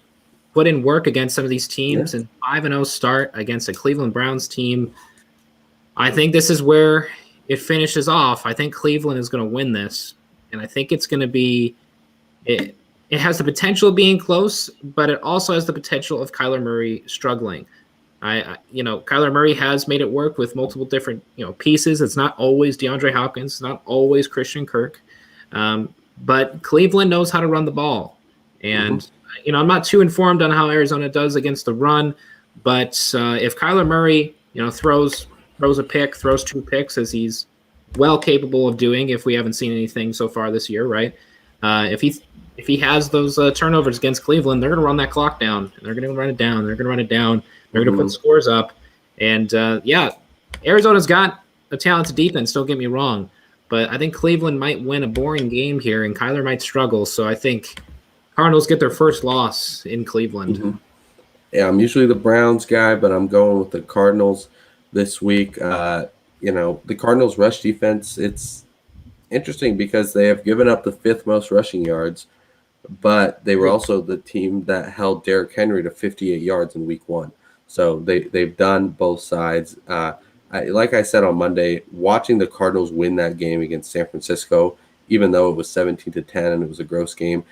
put in work against some of these teams. And 5-0 start against a Cleveland Browns team. I think this is where it finishes off. I think Cleveland is going to win this, and I think it's going to be it. It has the potential of being close, but it also has the potential of Kyler Murray struggling. Kyler Murray has made it work with multiple different, pieces. It's not always DeAndre Hopkins, it's not always Christian Kirk, but Cleveland knows how to run the ball. And I'm not too informed on how Arizona does against the run, but if Kyler Murray, throws a pick, throws 2 picks, as he's well capable of doing, if we haven't seen anything so far this year, right? If he has those turnovers against Cleveland, they're going to run that clock down, and they're going to run it down. They're going to run it down. They're going to put scores up. And, Arizona's got a talented defense, don't get me wrong. But I think Cleveland might win a boring game here, and Kyler might struggle. So I think Cardinals get their first loss in Cleveland. Yeah, I'm usually the Browns guy, but I'm going with the Cardinals this week. The Cardinals' rush defense, it's interesting because they have given up the 5th most rushing yards, but they were also the team that held Derrick Henry to 58 yards in week 1. So they've done both sides. Like I said on Monday, watching the Cardinals win that game against San Francisco, even though it was 17-10 and it was a gross game,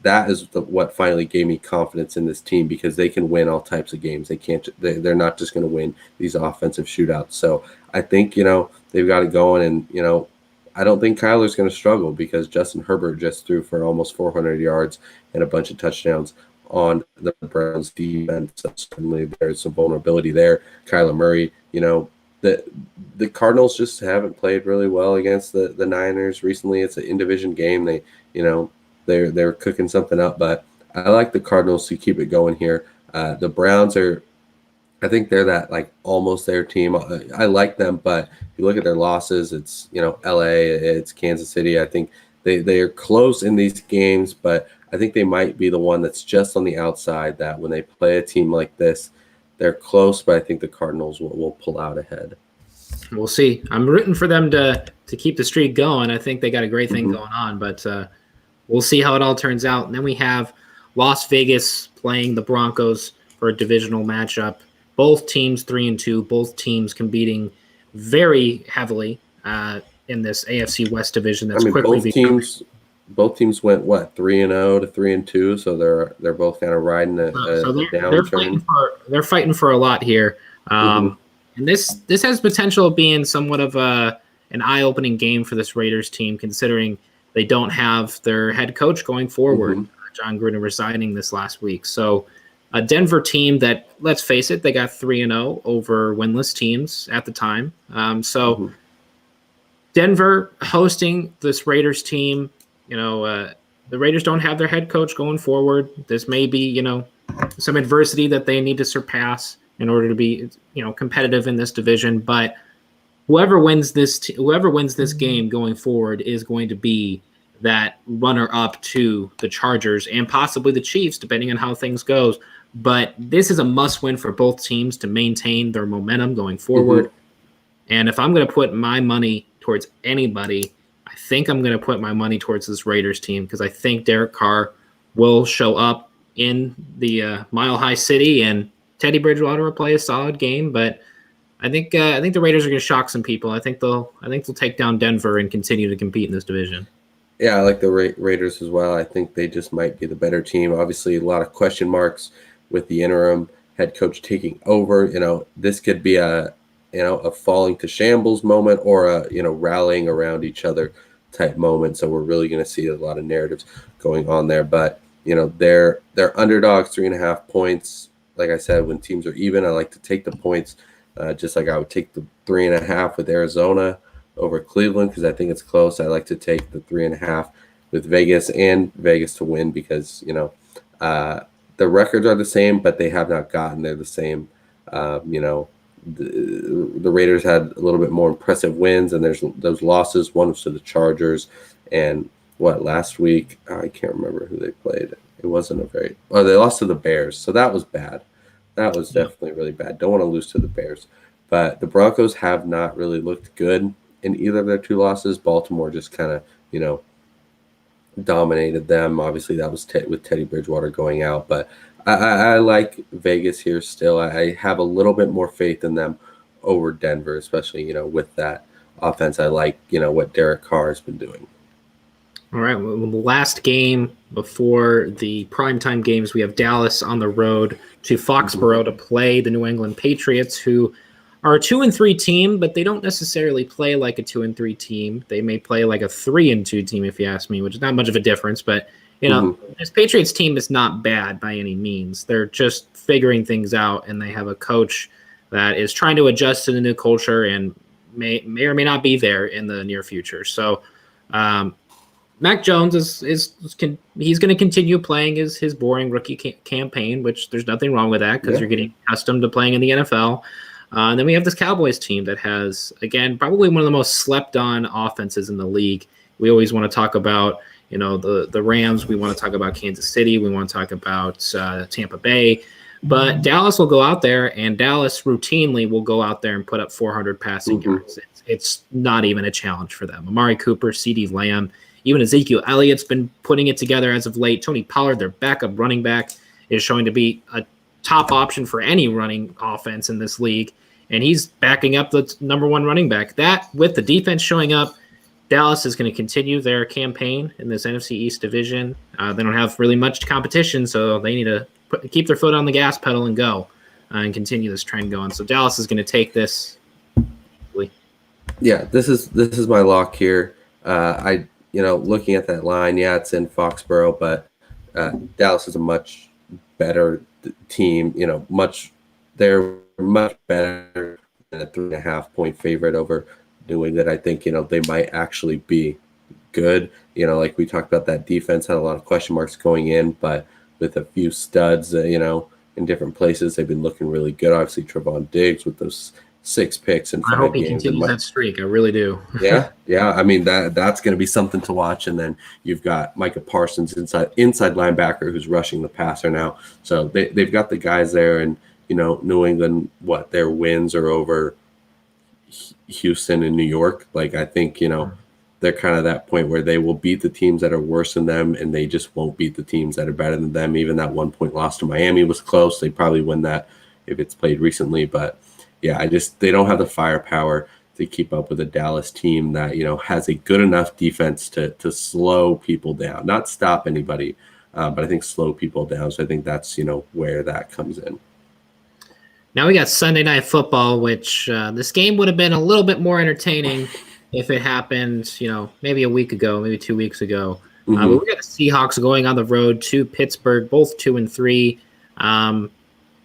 that is what finally gave me confidence in this team, because they can win all types of games. They're not just going to win these offensive shootouts. So I think, they've got it going, and, I don't think Kyler's going to struggle because Justin Herbert just threw for almost 400 yards and a bunch of touchdowns on the Browns defense. So certainly there's some vulnerability there. Kyler Murray, the Cardinals just haven't played really well against the Niners recently. It's an in-division game. They're cooking something up, but I like the Cardinals to keep it going here. The Browns I think they're that almost their team. I like them, but if you look at their losses, it's LA, it's Kansas City. I think they are close in these games, but I think they might be the one that's just on the outside, that when they play a team like this, they're close, but I think the Cardinals will pull out ahead. We'll see. I'm rooting for them to keep the streak going. I think they got a great thing going on, but we'll see how it all turns out. And then we have Las Vegas playing the Broncos for a divisional matchup. Both teams 3-2, both teams competing very heavily in this AFC West division. That's quickly both teams went 3-0 to 3-2, so they're both kind of riding a downturn. They're fighting for a lot here, and this has potential of being somewhat of an eye-opening game for this Raiders team, considering they don't have their head coach going forward. John Gruden resigning this last week, so. A Denver team that, let's face it, they got 3-0 over winless teams at the time. Denver hosting this Raiders team, the Raiders don't have their head coach going forward. This may be, some adversity that they need to surpass in order to be, competitive in this division. But whoever wins this game going forward is going to be that runner up to the Chargers and possibly the Chiefs, depending on how things goes. But this is a must win for both teams to maintain their momentum going forward. Mm-hmm. And if I'm going to put my money towards anybody, I think I'm going to put my money towards this Raiders team because I think Derek Carr will show up in the Mile High City and Teddy Bridgewater will play a solid game. But I think the Raiders are going to shock some people. I think they'll take down Denver and continue to compete in this division. Yeah, I like the Raiders as well. I think they just might be the better team. Obviously, a lot of question marks with the interim head coach taking over. This could be a falling to shambles moment or a rallying around each other type moment. So we're really going to see a lot of narratives going on there. But they're underdogs, 3.5 points. Like I said, when teams are even, I like to take the points. Just like I would take the 3.5 with Arizona over Cleveland because I think it's close. I like to take the 3.5 with Vegas to win because the records are the same, but they have not gotten there the same. The Raiders had a little bit more impressive wins, and there's those losses. One was to the Chargers, and last week I can't remember who they played. It wasn't they lost to the Bears, so that was bad. That was definitely really bad. Don't want to lose to the Bears, but the Broncos have not really looked good in either of their two losses. Baltimore just kind of dominated them. Obviously, that was with Teddy Bridgewater going out, but I like Vegas here still. I have a little bit more faith in them over Denver, especially with that offense. I like what Derek Carr has been doing. All right, well, the last game before the primetime games, we have Dallas on the road to Foxborough to play the New England Patriots, who are a 2-3 team, but they don't necessarily play like a 2-3 team. They may play like a 3-2 team, if you ask me, which is not much of a difference. But this Patriots team is not bad by any means. They're just figuring things out, and they have a coach that is trying to adjust to the new culture and may or may not be there in the near future. So, Mac Jones is going to continue playing his boring rookie campaign, which there's nothing wrong with that because you're getting accustomed to playing in the NFL. And then we have this Cowboys team that has, again, probably one of the most slept-on offenses in the league. We always want to talk about, the Rams. We want to talk about Kansas City. We want to talk about Tampa Bay. But Dallas will go out there, and Dallas routinely will go out there and put up 400 passing yards. It's not even a challenge for them. Amari Cooper, CeeDee Lamb, even Ezekiel Elliott's been putting it together as of late. Tony Pollard, their backup running back, is showing to be a top option for any running offense in this league, and he's backing up the number one running back. That, with the defense showing up, Dallas is going to continue their campaign in this NFC East division. They don't have really much competition, so they need to keep their foot on the gas pedal and go and continue this trend going. So Dallas is going to take this. Yeah, this is my lock here. Looking at that line, it's in Foxborough, but Dallas is a much better team. They're much better than a 3.5 point favorite over New England. I think they might actually be good. Like we talked about, that defense had a lot of question marks going in, but with a few studs, in different places, they've been looking really good. Obviously, Trevon Diggs with those 6 picks in 5 games. I hope he continues that streak. I really do. yeah. I mean, that's going to be something to watch. And then you've got Micah Parsons, inside linebacker, who's rushing the passer now. So they've got the guys there. And New England, their wins are over Houston and New York. Like, I think they're kind of that point where they will beat the teams that are worse than them, and they just won't beat the teams that are better than them. Even that 1 point loss to Miami was close. They probably win that if it's played recently, but. Yeah, they don't have the firepower to keep up with a Dallas team that, has a good enough defense to slow people down, not stop anybody, but I think slow people down. So I think that's, where that comes in. Now we got Sunday Night Football, which this game would have been a little bit more entertaining if it happened, maybe a week ago, maybe 2 weeks ago. But we got the Seahawks going on the road to Pittsburgh, both 2-3.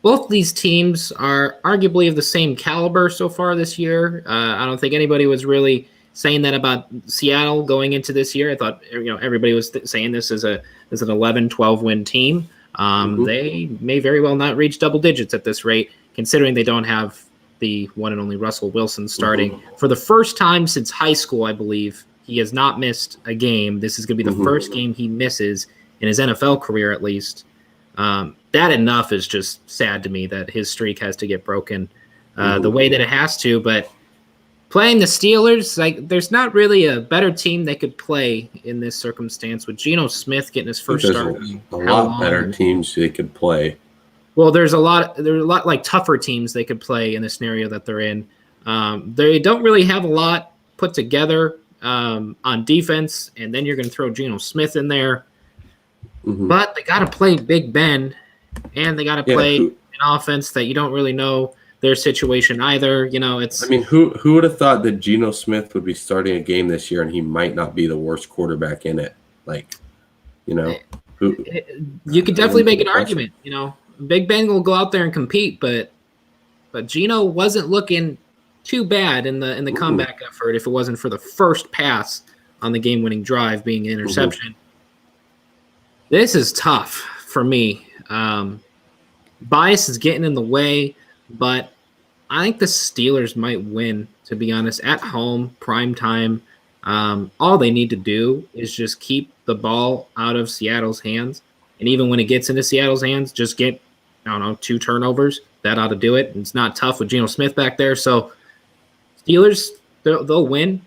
Both these teams are arguably of the same caliber so far this year. I don't think anybody was really saying that about Seattle going into this year. I thought everybody was saying this as an 11-12 win team. They may very well not reach double digits at this rate, considering they don't have the one and only Russell Wilson starting for the first time since high school, I believe. He has not missed a game. This is going to be the first game he misses in his NFL career, at least. That enough is just sad to me that his streak has to get broken the way that it has to. But playing the Steelers, like, there's not really a better team they could play in this circumstance with Geno Smith getting his first start. A lot better teams they could play. Well, there's a lot like tougher teams they could play in the scenario that they're in. They don't really have a lot put together on defense, and then you're going to throw Geno Smith in there. But they got to play Big Ben, and they got to play an offense that you don't really know their situation either. You know, it's. I mean, who would have thought that Geno Smith would be starting a game this year and he might not be the worst quarterback in it? Like, you know, you could definitely make an argument. You know, Big Ben will go out there and compete, but Geno wasn't looking too bad in the comeback effort if it wasn't for the first pass on the game-winning drive being an interception. This is tough for me. Bias is getting in the way, but I think the Steelers might win, to be honest. At home, prime time, all they need to do is just keep the ball out of Seattle's hands. And even when it gets into Seattle's hands, just get, 2 turnovers. That ought to do it. And it's not tough with Geno Smith back there. So Steelers, they'll win.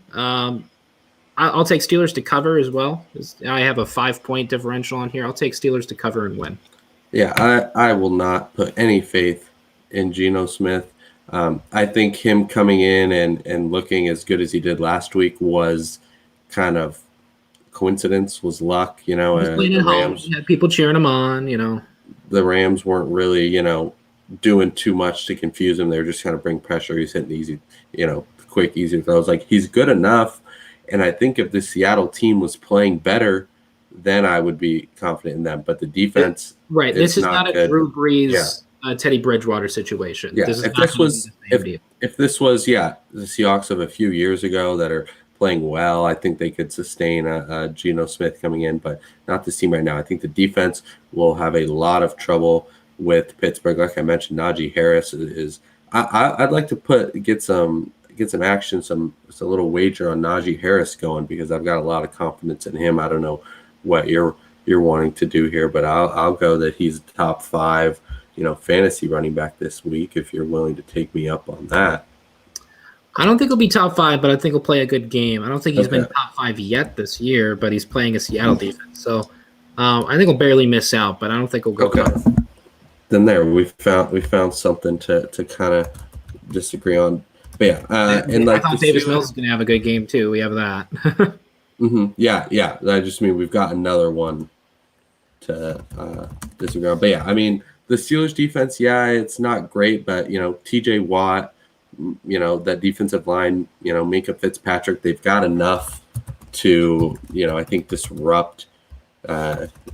I'll take Steelers to cover as well. I have a 5-point differential on here. I'll take Steelers to cover and win. Yeah, I will not put any faith in Geno Smith. I think him coming in and looking as good as he did last week was kind of coincidence, was luck. You know, the Rams, he had people cheering him on. You know, the Rams weren't really, doing too much to confuse him. They were just kind of bring pressure. He's hitting easy, quick, easy throws. Like, he's good enough. And I think if the Seattle team was playing better, then I would be confident in them. But the defense, right? This is not a Drew Brees, Teddy Bridgewater situation. Yeah, if this was the Seahawks of a few years ago that are playing well, I think they could sustain a Geno Smith coming in, but not this team right now. I think the defense will have a lot of trouble with Pittsburgh. Like I mentioned, Najee Harris is. I'd like to get some action, a little wager on Najee Harris going, because I've got a lot of confidence in him. I don't know what you're wanting to do here, but I'll go that he's top 5, fantasy running back this week, if you're willing to take me up on that. I don't think he'll be top 5, but I think he'll play a good game. I don't think he's been top 5 yet this year, but he's playing a Seattle defense. So I think he'll barely miss out, but I don't think he'll go top 5. Then we found something to kind of disagree on. But and I thought Davis Mills is going to have a good game too. We have that. Yeah. I just mean we've got another one to disagree on. But yeah, I mean, the Steelers defense, it's not great, but T.J. Watt, that defensive line, Micah Fitzpatrick, they've got enough to, I think disrupt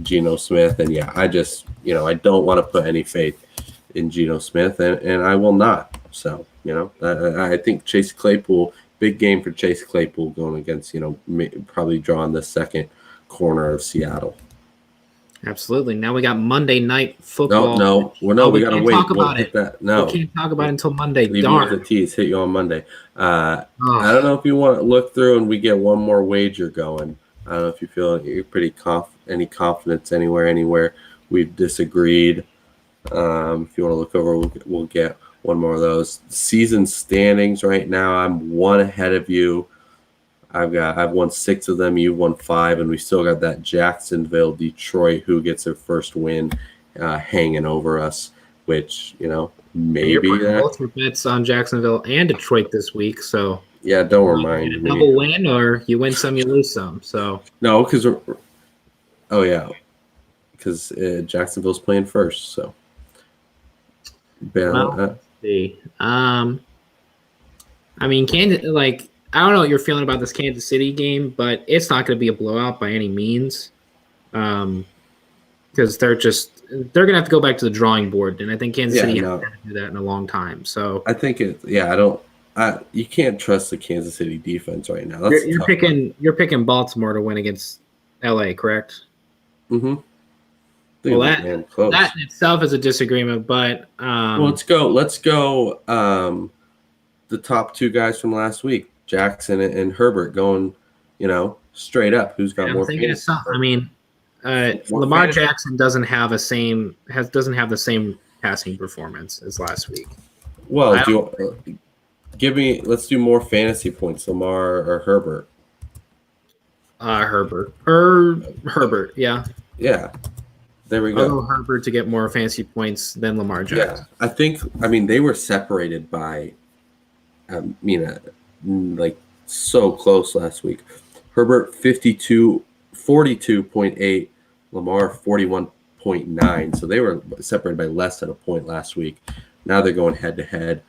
Geno Smith. And I just, I don't want to put any faith in Geno Smith, and I will not. So, I think Chase Claypool, big game for Chase Claypool going against, probably drawing the second corner of Seattle. Absolutely. Now we got Monday Night Football. We got to wait. Talk about it. No, we can't talk about it until Monday. Leave Darn. the tease. Hit you on Monday. I don't know if you want to look through and we get one more wager going. I don't know if you feel you're pretty any confidence anywhere. We've disagreed. If you want to look over, we'll get one more of those. Season standings right now, I'm 1 ahead of you. I've won 6 of them. You've won 5, and we still got that Jacksonville, Detroit, who gets their first win, hanging over us. Which maybe you're both your bets on Jacksonville and Detroit this week. So don't remind me. Double win, or you win some, you lose some. So no, because Jacksonville's playing first. So let's see. I mean, Kansas, I don't know what you're feeling about this Kansas City game, but it's not going to be a blowout by any means, because they're going to have to go back to the drawing board, and I think Kansas City hasn't had to do that in a long time. So I think you can't trust the Kansas City defense right now. You're picking Baltimore to win against LA, correct? Mm-hmm. Well, that in itself is a disagreement, but let's go the top two guys from last week, Jackson and Herbert, going, straight up. Who's got more? I'm thinking it's tough. I mean, More Lamar fantasy. Jackson doesn't have the same passing performance as last week. Well, let's do more fantasy points, Lamar or Herbert. Herbert, yeah. Yeah, there we go. I'll go Herbert to get more fantasy points than Lamar Jackson. Yeah, they were separated by, like so close last week. Herbert 42.8, Lamar 41.9. So they were separated by less than a point last week. Now they're going head to head.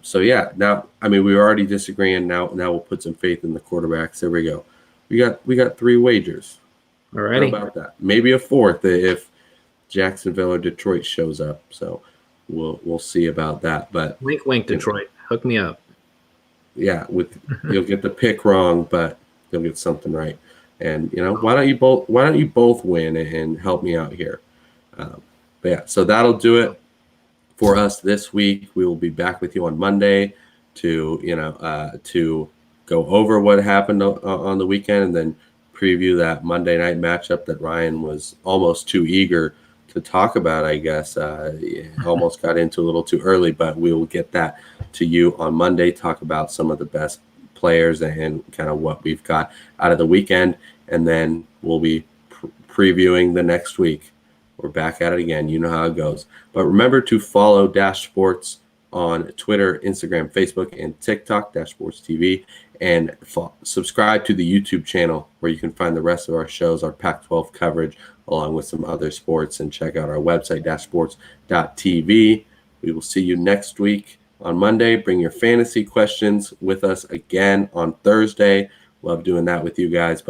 So yeah, now we were already disagreeing. Now we'll put some faith in the quarterbacks. There we go. We got 3 wagers. Alrighty. How about that? Maybe a 4th if Jacksonville or Detroit shows up. So we'll see about that. But wink, wink, Detroit, hook me up. Yeah, you'll get the pick wrong, but you'll get something right. And why don't you both win and help me out here? But yeah, so that'll do it for us this week. We will be back with you on Monday to go over what happened on the weekend and then preview that Monday night matchup that Ryan was almost too eager to talk about, I guess. Almost got into a little too early, but we will get that to you on Monday, talk about some of the best players and kind of what we've got out of the weekend, and then we'll be previewing the next week. We're back at it again. You know how it goes. But remember to follow Dash Sports on Twitter, Instagram, Facebook, and TikTok, Dash Sports TV, and subscribe to the YouTube channel where you can find the rest of our shows, our Pac-12 coverage, along with some other sports, and check out our website, dashsports.tv. We will see you next week on Monday. Bring your fantasy questions with us again on Thursday. Love doing that with you guys. But